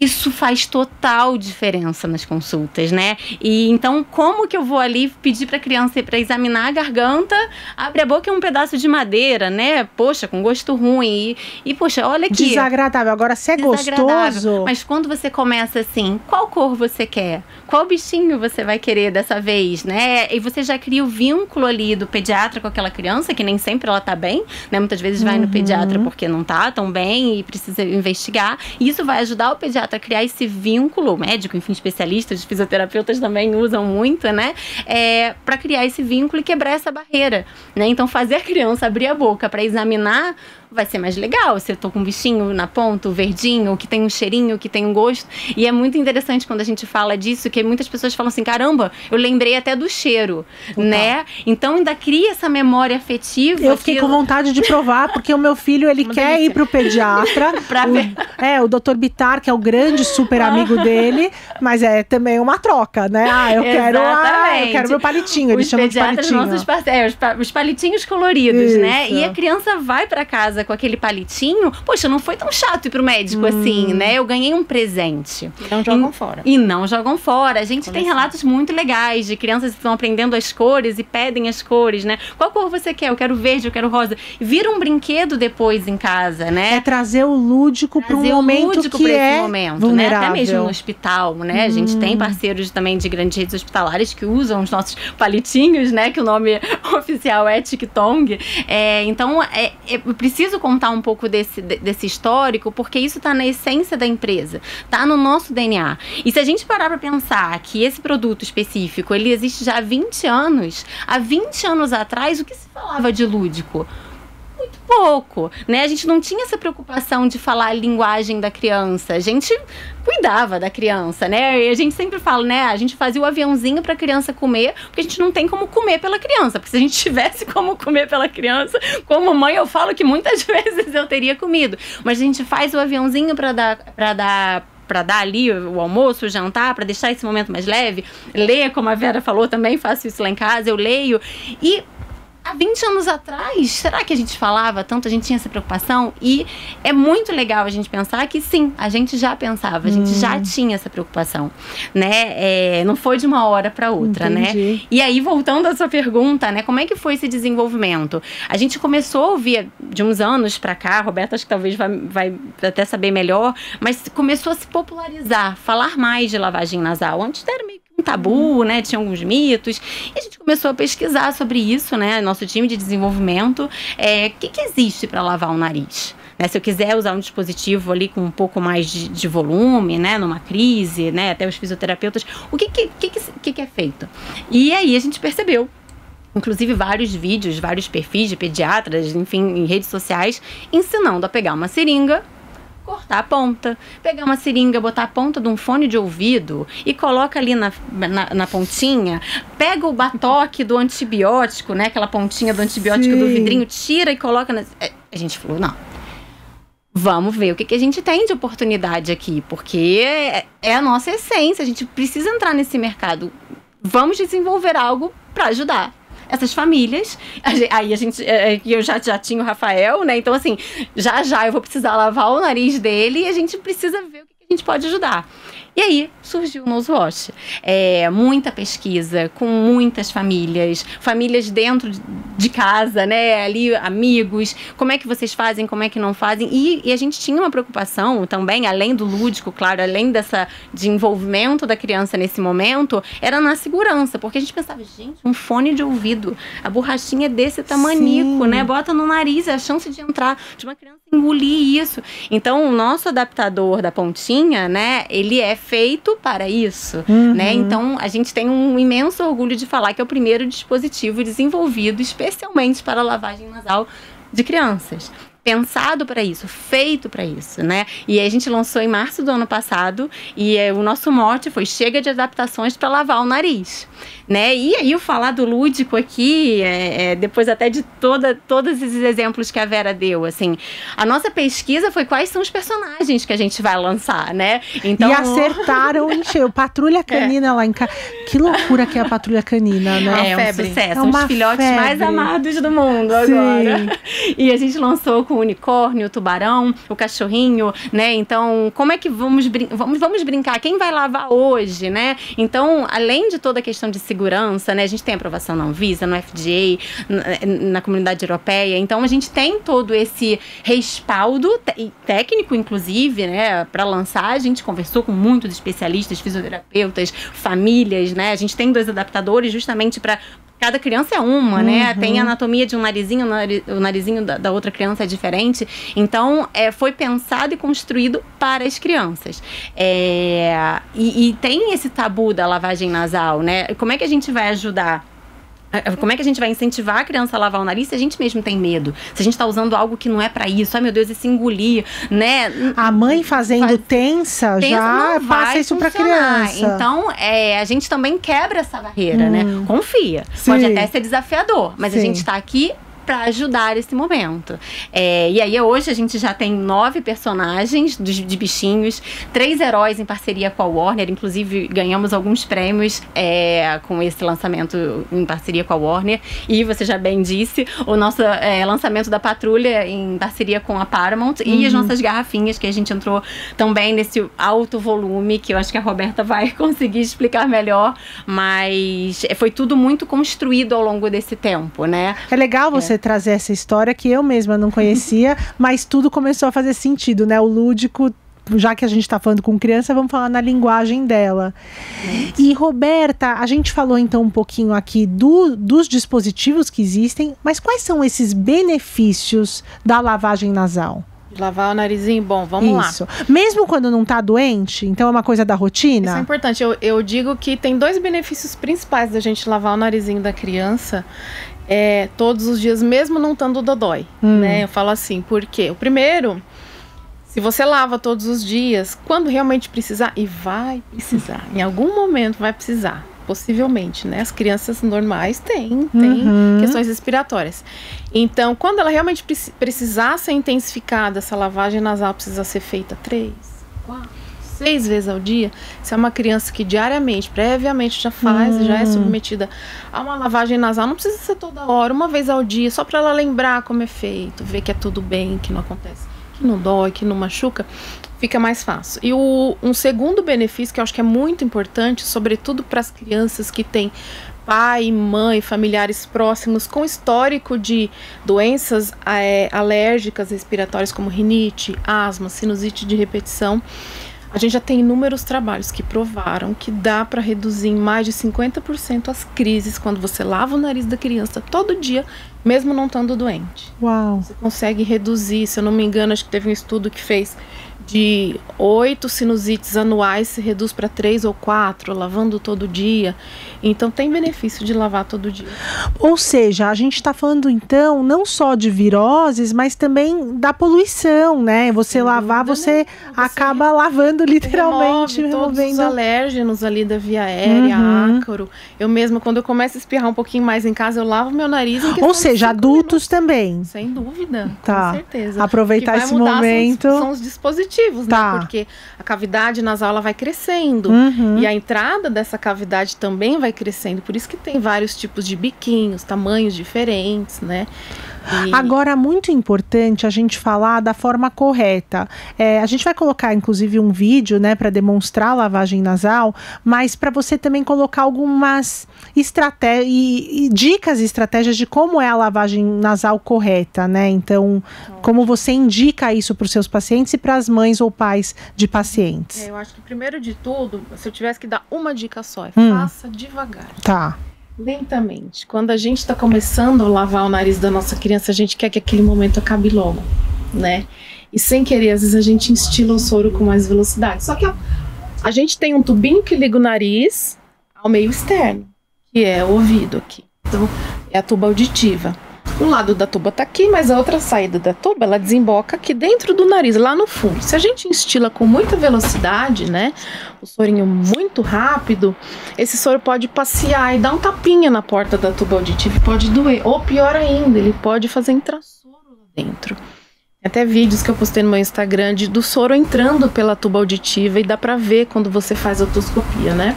isso faz total diferença nas consultas, né? E então, como que eu vou ali pedir para a criança para examinar a garganta, abre a boca, é um pedaço de madeira, né? Poxa, com gosto ruim. E poxa, olha aqui. Desagradável. Agora, se é gostoso... Mas quando você começa assim, qual cor você quer? Qual bichinho você vai querer dessa vez, né? E você já cria o vínculo ali do pediatra com aquela criança, que nem sempre ela tá bem, né? Muitas vezes vai no pediatra porque não tá tão bem e precisa investigar. E isso vai ajudar o pediatra a criar esse vínculo, o médico, enfim, especialistas, fisioterapeutas também usam muito, né? Para criar esse vínculo e quebrar essa barreira, né? Então, fazer a criança abrir a boca para examinar vai ser mais legal. Se eu tô com um bichinho na ponta, o verdinho, que tem um cheirinho, que tem um gosto. E é muito interessante quando a gente fala disso, que muitas pessoas falam assim, caramba, eu lembrei até do cheiro, né? Então ainda cria essa memória afetiva. Eu fiquei com vontade de provar, porque o meu filho, ele quer ir pro pediatra. O Dr. Bitar, que é o grande super amigo dele, mas é também uma troca, né? Eu quero meu palitinho, eles chamam de palitinho. Os palitinhos coloridos, né? E a criança vai pra casa com aquele palitinho, poxa, não foi tão chato ir pro médico assim, né? Eu ganhei um presente. E não jogam fora. E não jogam fora. A gente tem relatos muito legais de crianças que estão aprendendo as cores e pedem as cores, né? Qual cor você quer? Eu quero verde, eu quero rosa. E vira um brinquedo depois em casa, né? É trazer o lúdico para um momento que é vulnerável. Né? Até mesmo no hospital, né? A gente tem parceiros também de grandes redes hospitalares que usam os nossos palitinhos, né? Que o nome oficial é Tic-Tong. Então, eu preciso contar um pouco desse histórico, porque isso está na essência da empresa, está no nosso DNA. E se a gente parar para pensar que esse produto específico, ele existe já há 20 anos, há 20 anos atrás, o que se falava de lúdico? Muito pouco, né? A gente não tinha essa preocupação de falar a linguagem da criança. A gente cuidava da criança, né? E a gente sempre fala, né? A gente fazia o aviãozinho pra criança comer, porque a gente não tem como comer pela criança. Porque se a gente tivesse como comer pela criança, como mãe, eu falo que muitas vezes eu teria comido. Mas a gente faz o aviãozinho pra dar ali o almoço, o jantar, para deixar esse momento mais leve. Ler, como a Vera falou, também faço isso lá em casa, eu leio. E há 20 anos atrás, será que a gente falava tanto, a gente tinha essa preocupação? E é muito legal a gente pensar que sim, a gente já pensava, a gente já tinha essa preocupação, né? Não foi de uma hora para outra, Entendi. né? E aí, voltando à sua pergunta, né? Como é que foi esse desenvolvimento? A gente começou a ouvir de uns anos para cá, a Roberta acho que talvez vai até saber melhor, mas começou a se popularizar, falar mais de lavagem nasal. Antes era meio um tabu, né? Tinha alguns mitos. E a gente começou a pesquisar sobre isso, né? Nosso time de desenvolvimento. O que existe para lavar o nariz? Né? Se eu quiser usar um dispositivo ali com um pouco mais de volume, né? Numa crise, né? Até os fisioterapeutas. O que é feito? E aí a gente percebeu, inclusive vários vídeos, vários perfis de pediatras, enfim, em redes sociais, ensinando a pegar uma seringa, cortar a ponta, pegar uma seringa, botar a ponta de um fone de ouvido e coloca ali na pontinha, pega o batoque do antibiótico, né, aquela pontinha do antibiótico do vidrinho, tira e coloca a gente falou, não, vamos ver o que a gente tem de oportunidade aqui, porque é a nossa essência, a gente precisa entrar nesse mercado, vamos desenvolver algo para ajudar essas famílias. Aí a gente, eu já tinha o Rafael, né? Então, assim, já eu vou precisar lavar o nariz dele e a gente precisa ver o que a gente pode ajudar. E aí surgiu o Nosewash. Muita pesquisa com muitas famílias dentro de casa, né? Ali, amigos, como é que vocês fazem, como é que não fazem. E a gente tinha uma preocupação também, além do lúdico, claro, além de envolvimento da criança nesse momento, era na segurança, porque a gente pensava, gente, um fone de ouvido, a borrachinha é desse tamanico, né? Bota no nariz, a chance de entrar, de uma criança engolir isso. Então, o nosso adaptador da pontinha, né, ele é feito para isso, né? Então, a gente tem um imenso orgulho de falar que é o primeiro dispositivo desenvolvido especialmente para lavagem nasal de crianças. Pensado para isso, feito para isso, né? E aí a gente lançou em março do ano passado e o nosso mote foi chega de adaptações para lavar o nariz, né? E aí o falar do lúdico aqui, depois até de todos esses exemplos que a Vera deu, assim, a nossa pesquisa foi quais são os personagens que a gente vai lançar, né? Então, e acertaram, encheu. Patrulha Canina lá em casa. Que loucura que é a Patrulha Canina, né? É um sucesso, é um dos filhotes mais amados do mundo agora. E a gente lançou com o unicórnio, o tubarão, o cachorrinho, né? Então, como é que vamos brincar? Quem vai lavar hoje, né? Então, além de toda a questão de segurança, né? A gente tem aprovação na Anvisa, no FDA, na comunidade europeia. Então, a gente tem todo esse respaldo técnico, inclusive, né? Para lançar, a gente conversou com muitos especialistas, fisioterapeutas, famílias, né? A gente tem 2 adaptadores justamente para cada criança é uma, né? Tem a anatomia de um narizinho, o narizinho da outra criança é diferente. Então, foi pensado e construído para as crianças. E tem esse tabu da lavagem nasal, né? Como é que a gente vai ajudar? Como é que a gente vai incentivar a criança a lavar o nariz se a gente mesmo tem medo? Se a gente está usando algo que não é para isso, ai meu Deus, esse engolir, né? A mãe fazendo tensa já passa isso para criança. Então, a gente também quebra essa barreira, né? Confia. Sim. Pode até ser desafiador, mas a gente está aqui para ajudar esse momento. E aí hoje a gente já tem 9 personagens de bichinhos, 3 heróis em parceria com a Warner, inclusive ganhamos alguns prêmios com esse lançamento em parceria com a Warner, e você já bem disse, o nosso lançamento da Patrulha em parceria com a Paramount, e as nossas garrafinhas, que a gente entrou também nesse alto volume, que eu acho que a Roberta vai conseguir explicar melhor, mas foi tudo muito construído ao longo desse tempo, né? É legal você trazer essa história que eu mesma não conhecia, mas tudo começou a fazer sentido, né? O lúdico, já que a gente está falando com criança, vamos falar na linguagem dela. E Roberta, a gente falou então um pouquinho aqui dos dispositivos que existem, mas quais são esses benefícios da lavagem nasal? Lavar o narizinho, bom, vamos lá. Isso. Mesmo quando não tá doente, então é uma coisa da rotina? Isso é importante. Eu digo que tem 2 benefícios principais da gente lavar o narizinho da criança todos os dias, mesmo não estando dodói, né? Eu falo assim, por quê? O primeiro, se você lava todos os dias, quando realmente precisar, e vai precisar, em algum momento vai precisar, possivelmente, né? As crianças normais têm questões respiratórias. Então, quando ela realmente precisar ser intensificada, essa lavagem nasal precisa ser feita 3, 4, 6 vezes ao dia. Se é uma criança que diariamente, previamente já faz, já é submetida a uma lavagem nasal, não precisa ser toda hora, uma vez ao dia, só para ela lembrar como é feito, ver que é tudo bem, que não acontece, que não dói, que não machuca, fica mais fácil. E um segundo benefício que eu acho que é muito importante, sobretudo para as crianças que têm pai, mãe, familiares próximos com histórico de doenças alérgicas respiratórias como rinite, asma, sinusite de repetição. A gente já tem inúmeros trabalhos que provaram que dá para reduzir em mais de 50% as crises quando você lava o nariz da criança todo dia, mesmo não estando doente. Uau! Você consegue reduzir, se eu não me engano, acho que teve um estudo que fez de 8 sinusites anuais, se reduz para 3 ou 4, lavando todo dia. Então tem benefício de lavar todo dia. Ou seja, a gente está falando então não só de viroses, mas também da poluição, né? Você lavar, você acaba lavando literalmente, todos os alérgenos ali da via aérea, ácaro. Eu mesma, quando eu começo a espirrar um pouquinho mais em casa, eu lavo meu nariz. Ou seja, adultos também. Sem dúvida, tá. Com certeza. Aproveitar esse momento. São os dispositivos, né? Porque a cavidade nasal ela vai crescendo. E a entrada dessa cavidade também vai crescendo. Por isso que tem vários tipos de biquinhos, tamanhos diferentes, né? Agora, muito importante a gente falar da forma correta. A gente vai colocar, inclusive, um vídeo, né, para demonstrar a lavagem nasal, mas para você também colocar algumas estratégias e dicas e estratégias de como é a lavagem nasal correta, né? Então, como você indica isso para os seus pacientes e para as mães ou pais de pacientes? Eu acho que, primeiro de tudo, se eu tivesse que dar uma dica só, faça devagar. Tá. Lentamente. Quando a gente está começando a lavar o nariz da nossa criança, a gente quer que aquele momento acabe logo, né? E sem querer, às vezes a gente instila o soro com mais velocidade. Só que a gente tem um tubinho que liga o nariz ao meio externo, que é o ouvido aqui. Então, é a tuba auditiva. Um lado da tuba tá aqui, mas a outra saída da tuba, ela desemboca aqui dentro do nariz, lá no fundo. Se a gente instila com muita velocidade, né, o sorinho muito rápido, esse soro pode passear e dar um tapinha na porta da tuba auditiva e pode doer. Ou pior ainda, ele pode fazer entrar soro lá dentro. Tem até vídeos que eu postei no meu Instagram do soro entrando pela tuba auditiva e dá pra ver quando você faz otoscopia, né?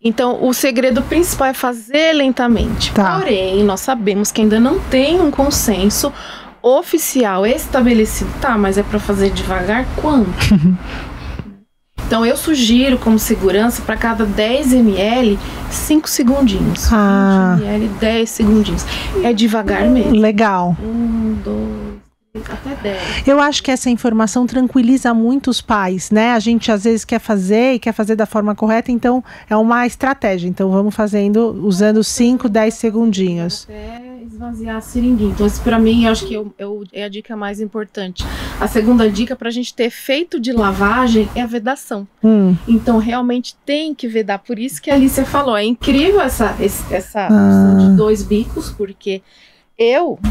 Então, o segredo principal é fazer lentamente. Tá. Porém, nós sabemos que ainda não tem um consenso oficial estabelecido. Tá, mas é para fazer devagar quanto? Então, eu sugiro como segurança para cada 10 ml, 5 segundinhos. 20 ml, 10 segundinhos. É devagar mesmo. Legal. 1, 2... até 10. Eu acho que essa informação tranquiliza muito os pais, né? A gente às vezes quer fazer da forma correta, então é uma estratégia. Então vamos fazendo, usando 5, 10 segundinhos. Até esvaziar a seringuinha. Então isso pra mim, eu acho que é a dica mais importante. A segunda dica pra gente ter efeito de lavagem é a vedação. Então realmente tem que vedar. Por isso que a Alicia falou, é incrível essa opção de 2 bicos, porque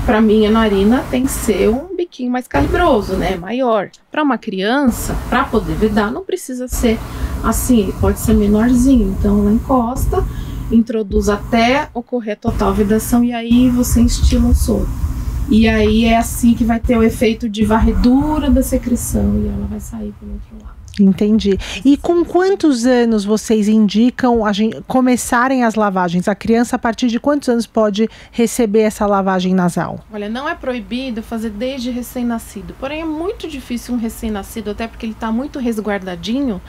para mim, a narina tem que ser um biquinho mais calibroso, né? Maior. Para uma criança, para poder vedar, não precisa ser assim, ele pode ser menorzinho. Então, ela encosta, introduz até ocorrer total vedação e aí você instila o soro. E aí é assim que vai ter o efeito de varredura da secreção e ela vai sair pelo outro lado. Entendi. E com quantos anos vocês indicam começarem as lavagens? A criança, a partir de quantos anos pode receber essa lavagem nasal? Olha, não é proibido fazer desde recém-nascido. Porém, é muito difícil um recém-nascido, até porque ele está muito resguardadinho,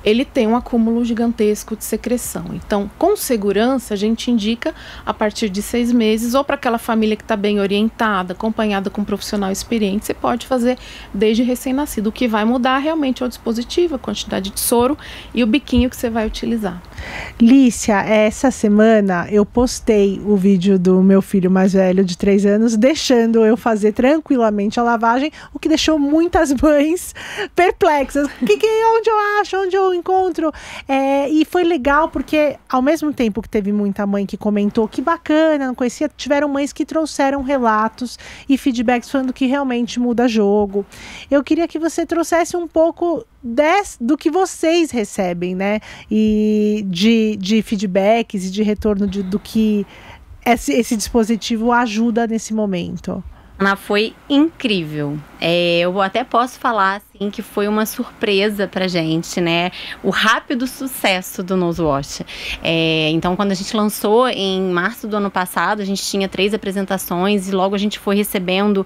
ele tem um acúmulo gigantesco de secreção. Então, com segurança, a gente indica a partir de 6 meses, ou para aquela família que está bem orientada, acompanhada com um profissional experiente, você pode fazer desde recém-nascido. O que vai mudar realmente é o dispositivo, a quantidade de soro e o biquinho que você vai utilizar. Lícia, essa semana eu postei o vídeo do meu filho mais velho de 3 anos, deixando eu fazer tranquilamente a lavagem, o que deixou muitas mães perplexas. Onde eu acho, onde eu encontro? E foi legal porque, ao mesmo tempo que teve muita mãe que comentou que bacana, não conhecia, tiveram mães que trouxeram relatos e feedbacks falando que realmente muda jogo. Eu queria que você trouxesse um pouco do que vocês recebem, né? E de feedbacks e de retorno do que esse dispositivo ajuda nesse momento. Ana, foi incrível. Eu até posso falar assim, que foi uma surpresa pra gente, né? O rápido sucesso do Nosewash. Então, quando a gente lançou em março do ano passado, a gente tinha 3 apresentações e logo a gente foi recebendo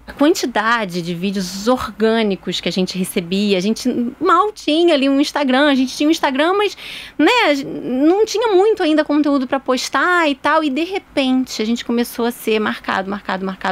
a quantidade de vídeos orgânicos que a gente recebia. A gente mal tinha ali um Instagram, a gente tinha um Instagram, mas né, não tinha muito ainda conteúdo para postar e tal, e de repente a gente começou a ser marcado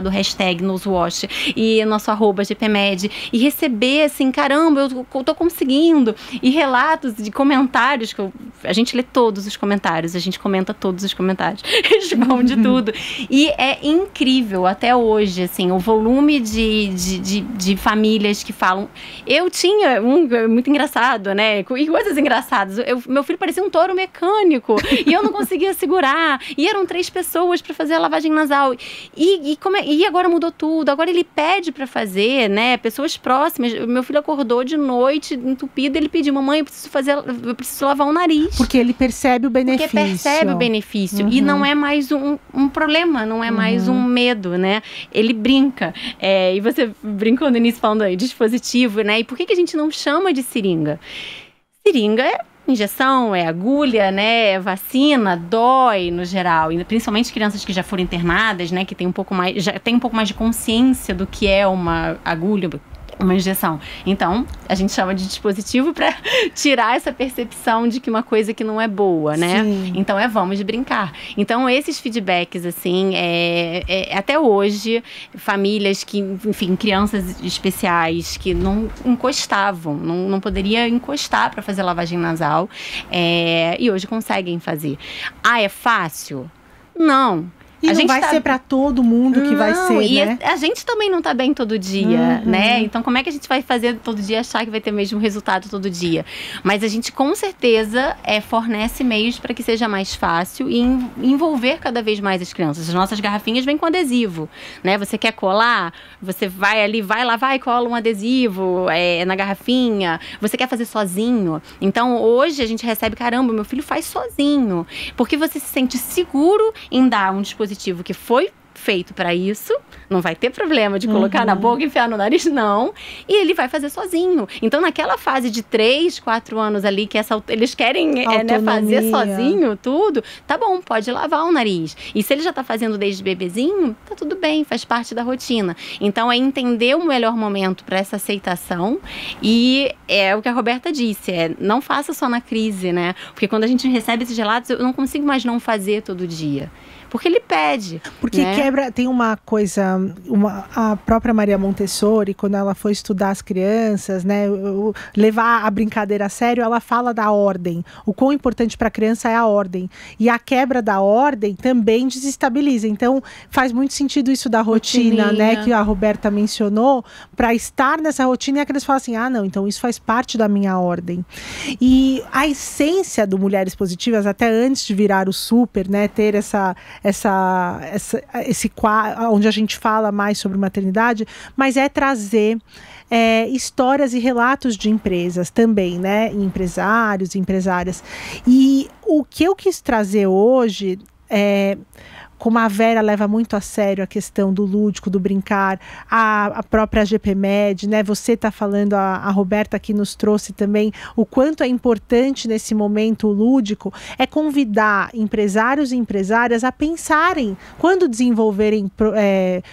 o hashtag Nosewash e nosso @GPMed, e receber assim, caramba, eu tô conseguindo, e relatos de comentários, a gente lê todos os comentários, a gente comenta todos os comentários, responde tudo, e é incrível até hoje, assim, o volume de famílias que falam. Eu tinha muito engraçado, né? E coisas engraçadas. Meu filho parecia um touro mecânico e eu não conseguia segurar. E eram 3 pessoas para fazer a lavagem nasal. E agora mudou tudo. Agora ele pede para fazer, né? Pessoas próximas. Meu filho acordou de noite entupido. Ele pediu: mamãe, eu preciso lavar o nariz. Porque ele percebe o benefício. Porque percebe o benefício. E não é mais um problema, não é mais um medo, né? Ele brinca. E você brincou no início falando aí, dispositivo, né? E por que a gente não chama de seringa? Seringa é injeção, é agulha, né? É vacina, dói no geral. E principalmente crianças que já foram internadas, né? Que tem já tem um pouco mais de consciência do que é uma agulha, uma injeção. Então, a gente chama de dispositivo para tirar essa percepção de que uma coisa que não é boa, né? Sim. Então, vamos brincar. Então, esses feedbacks, assim, até hoje, famílias que, enfim, crianças especiais que não encostavam, não poderia encostar para fazer lavagem nasal, e hoje conseguem fazer. É fácil? Não. E não vai ser para todo mundo que vai ser, e né? A gente também não tá bem todo dia, né? Então, como é que a gente vai fazer todo dia, achar que vai ter o mesmo resultado todo dia? Mas a gente, com certeza, fornece meios para que seja mais fácil e envolver cada vez mais as crianças. As nossas garrafinhas vêm com adesivo, né? Você quer colar? Você vai ali, vai lavar e cola um adesivo na garrafinha. Você quer fazer sozinho? Então, hoje a gente recebe, caramba, meu filho faz sozinho. Porque você se sente seguro em dar um dispositivo que foi feito para isso, não vai ter problema de colocar na boca, enfiar no nariz, não. E ele vai fazer sozinho. Então, naquela fase de 3, 4 anos ali, que eles querem fazer sozinho tudo, tá bom, pode lavar o nariz. E se ele já tá fazendo desde bebezinho, tá tudo bem, faz parte da rotina. Então, é entender o melhor momento para essa aceitação, e é o que a Roberta disse, não faça só na crise, né? Porque quando a gente recebe esses relatos, eu não consigo mais não fazer todo dia. Porque ele pede. Porque né? Tem uma coisa, a própria Maria Montessori, quando ela foi estudar as crianças, né, levar a brincadeira a sério, ela fala da ordem. O quão importante para a criança é a ordem. E a quebra da ordem também desestabiliza. Então, faz muito sentido isso da rotina, né, que a Roberta mencionou, para estar nessa rotina, e a criança fala assim, não, então isso faz parte da minha ordem. E a essência do Mulheres Positivas, até antes de virar o super, né, ter esse quadro onde a gente fala mais sobre maternidade, mas é trazer histórias e relatos de empresas também, né? Empresários, empresárias. E o que eu quis trazer hoje como a Vera leva muito a sério a questão do lúdico, do brincar, a própria GPMed, né? Você está falando, a Roberta aqui nos trouxe também o quanto é importante nesse momento o lúdico, é convidar empresários e empresárias a pensarem, quando desenvolverem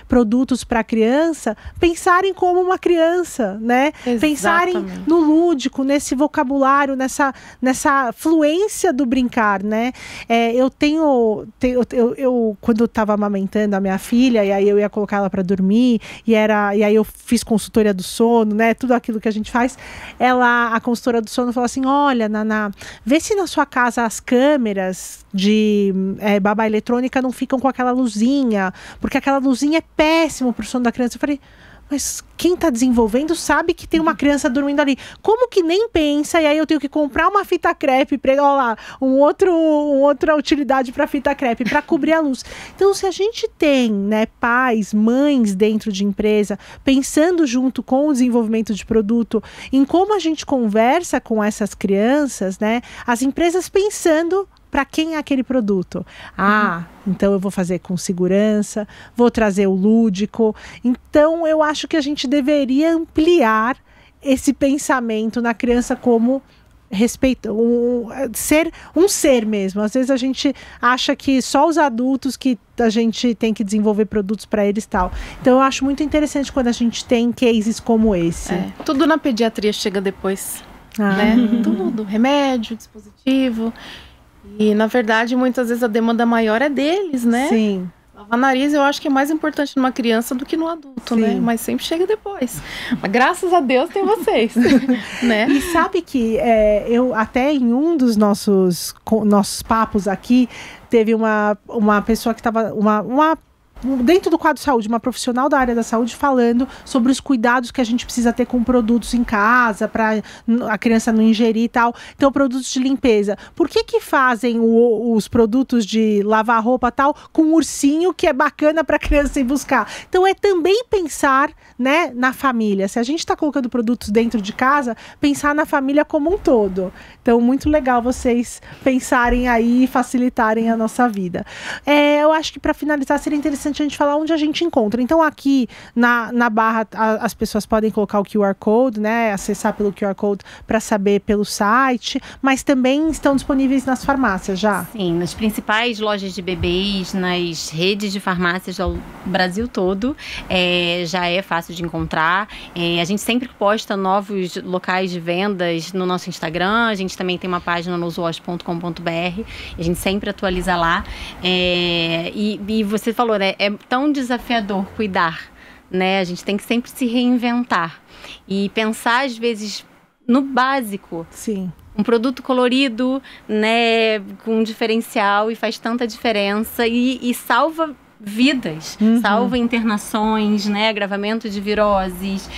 produtos para criança, pensarem como uma criança, né? Exatamente. Pensarem no lúdico, nesse vocabulário, nessa fluência do brincar, né? Eu quando eu estava amamentando a minha filha, e aí eu ia colocar ela para dormir, e aí eu fiz consultoria do sono, né? Tudo aquilo que a gente faz. A consultora do sono falou assim: olha, Naná, vê se na sua casa as câmeras de babá eletrônica não ficam com aquela luzinha, porque aquela luzinha é péssimo pro sono da criança. Eu falei, mas quem está desenvolvendo sabe que tem uma criança dormindo ali. Como que nem pensa? E aí eu tenho que comprar uma fita crepe, olha lá, outra utilidade para fita crepe, para cobrir a luz. Então, se a gente tem, né, pais, mães dentro de empresa, pensando junto com o desenvolvimento de produto, em como a gente conversa com essas crianças, né, as empresas pensando para quem é aquele produto. Então eu vou fazer com segurança, vou trazer o lúdico. Então eu acho que a gente deveria ampliar esse pensamento na criança como respeito, ser um ser mesmo. Às vezes a gente acha que só os adultos que a gente tem que desenvolver produtos para eles e tal. Então eu acho muito interessante quando a gente tem cases como esse. Tudo na pediatria chega depois, né? Tudo, remédio, dispositivo. E, na verdade, muitas vezes a demanda maior é deles, né? Sim. Lavar nariz eu acho que é mais importante numa criança do que no adulto, né? Mas sempre chega depois. Mas graças a Deus tem vocês, né? E sabe que eu até em um dos nossos papos aqui, teve uma pessoa que estava... dentro do quadro de saúde, uma profissional da área da saúde falando sobre os cuidados que a gente precisa ter com produtos em casa, para a criança não ingerir e tal. Então, produtos de limpeza. Por que fazem os produtos de lavar roupa e tal com um ursinho que é bacana para a criança ir buscar? Então, é também pensar, né, na família. Se a gente está colocando produtos dentro de casa, pensar na família como um todo. Então, muito legal vocês pensarem aí e facilitarem a nossa vida. Eu acho que para finalizar seria interessante a gente falar onde a gente encontra. Então aqui na barra as pessoas podem colocar o QR Code, né? Acessar pelo QR Code para saber pelo site, mas também estão disponíveis nas farmácias já? Sim, nas principais lojas de bebês, nas redes de farmácias do Brasil todo, já é fácil de encontrar. A gente sempre posta novos locais de vendas no nosso Instagram, a gente também tem uma página no zoos.com.br, a gente sempre atualiza lá. E você falou, né? É tão desafiador cuidar, né? A gente tem que sempre se reinventar e pensar, às vezes, no básico. Sim. Um produto colorido, né? Com um diferencial e faz tanta diferença e salva vidas, salva internações, né, agravamento de viroses,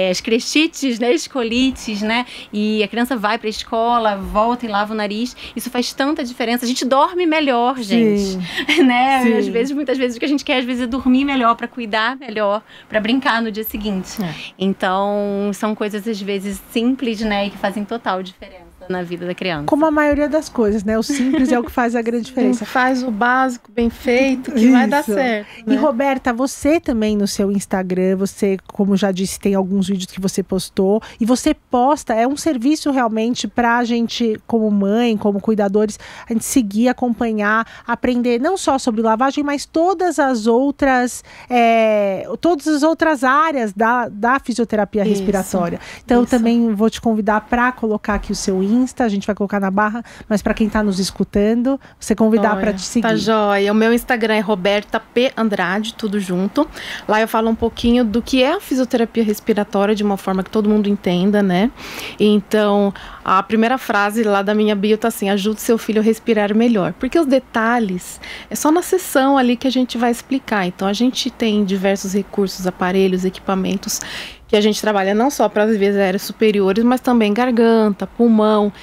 as crechites, né, escolites, né, e a criança vai para a escola, volta e lava o nariz, isso faz tanta diferença, a gente dorme melhor, gente, né, às vezes, muitas vezes o que a gente quer às vezes é dormir melhor, para cuidar melhor, para brincar no dia seguinte, então são coisas às vezes simples, né, e que fazem total diferença na vida da criança. Como a maioria das coisas, né? O simples é o que faz a grande diferença. Faz o básico bem feito, que vai dar certo. Né? E Roberta, você também no seu Instagram, você, como já disse, tem alguns vídeos que você postou, e você posta, é um serviço realmente pra gente, como mãe, como cuidadores, a gente seguir, acompanhar, aprender não só sobre lavagem, mas todas as outras áreas da fisioterapia respiratória. Então, eu também vou te convidar para colocar aqui o seu Insta, a gente vai colocar na barra, mas para quem está nos escutando, você convidar para te seguir. Tá joia. O meu Instagram é Roberta P. Andrade, tudo junto. Lá eu falo um pouquinho do que é a fisioterapia respiratória de uma forma que todo mundo entenda, né? Então, a primeira frase lá da minha bio tá assim: ajude seu filho a respirar melhor. Porque os detalhes é só na sessão ali que a gente vai explicar. Então, a gente tem diversos recursos, aparelhos, equipamentos que a gente trabalha não só para as vias aéreas superiores, mas também garganta, pulmão.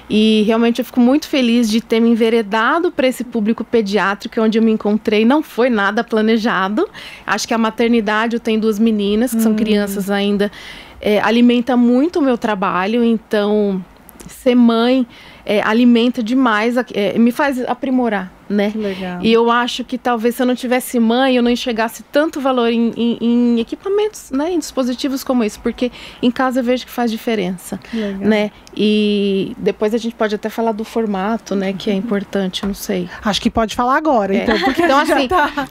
E realmente eu fico muito feliz de ter me enveredado para esse público pediátrico, onde eu me encontrei. Não foi nada planejado. Acho que a maternidade, eu tenho 2 meninas, que são crianças ainda, alimenta muito o meu trabalho. Então, ser mãe alimenta demais, me faz aprimorar, né? Legal. E eu acho que talvez se eu não tivesse mãe, eu não enxergasse tanto valor em equipamentos, né? Em dispositivos como esse, porque em casa eu vejo que faz diferença, né? E depois a gente pode até falar do formato, né? Que é importante, não sei. Acho que pode falar agora, então, porque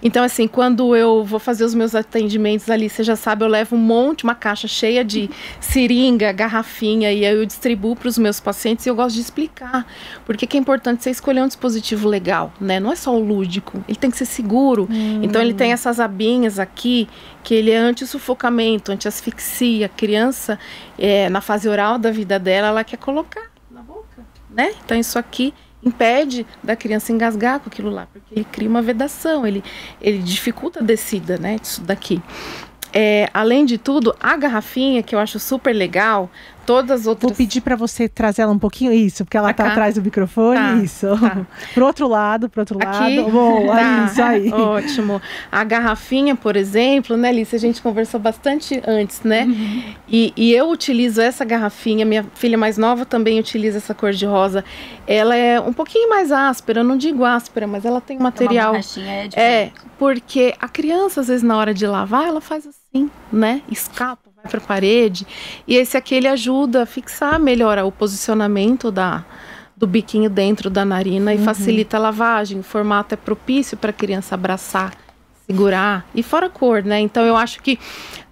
então, assim, quando eu vou fazer os meus atendimentos ali, você já sabe, eu levo uma caixa cheia de seringa, garrafinha, e aí eu distribuo para os meus pacientes e eu gosto de explicar porque que é importante você escolher um dispositivo legal, né? Não é só o lúdico, ele tem que ser seguro. Então ele tem essas abinhas aqui, que ele é anti-sufocamento, anti-asfixia. A criança, na fase oral da vida dela, ela quer colocar na boca, né? Então isso aqui impede da criança engasgar com aquilo lá, porque ele cria uma vedação, ele dificulta a descida, né? Disso daqui. Além de tudo, a garrafinha, que eu acho super legal, todas as outras... Vou pedir para você trazer ela um pouquinho, isso, porque ela tá atrás do microfone, isso. Tá. Pro outro lado. Aqui, lado. Boa, isso aí. Ótimo. A garrafinha, por exemplo, né, Alice, a gente conversou bastante antes, né? E eu utilizo essa garrafinha, minha filha mais nova também utiliza essa cor de rosa. Ela é um pouquinho mais áspera, eu não digo áspera, mas ela tem um material... Uma borrachinha diferente. Porque a criança, às vezes, na hora de lavar, ela faz assim, né? Escapa, vai para a parede. E esse aqui, ele ajuda a fixar, melhora o posicionamento do biquinho dentro da narina e facilita a lavagem. O formato é propício para a criança abraçar, segurar. E fora a cor, né? Então, eu acho que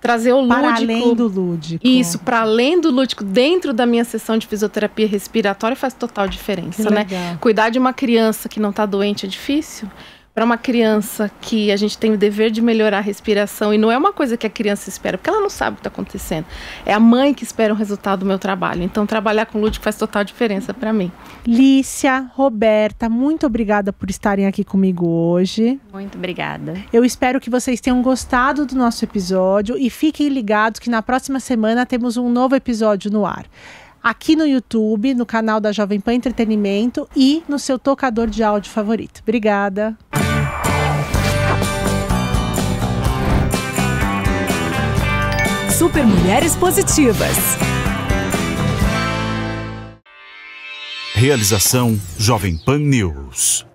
trazer o lúdico... Para além do lúdico. Isso, para além do lúdico, dentro da minha sessão de fisioterapia respiratória, faz total diferença, né? Cuidar de uma criança que não está doente é difícil. Para uma criança que a gente tem o dever de melhorar a respiração, e não é uma coisa que a criança espera, porque ela não sabe o que está acontecendo. É a mãe que espera o resultado do meu trabalho. Então, trabalhar com lúdico faz total diferença para mim. Lícia, Roberta, muito obrigada por estarem aqui comigo hoje. Muito obrigada. Eu espero que vocês tenham gostado do nosso episódio e fiquem ligados que na próxima semana temos um novo episódio no ar. Aqui no YouTube, no canal da Jovem Pan Entretenimento e no seu tocador de áudio favorito. Obrigada. Super Mulheres Positivas. Realização Jovem Pan News.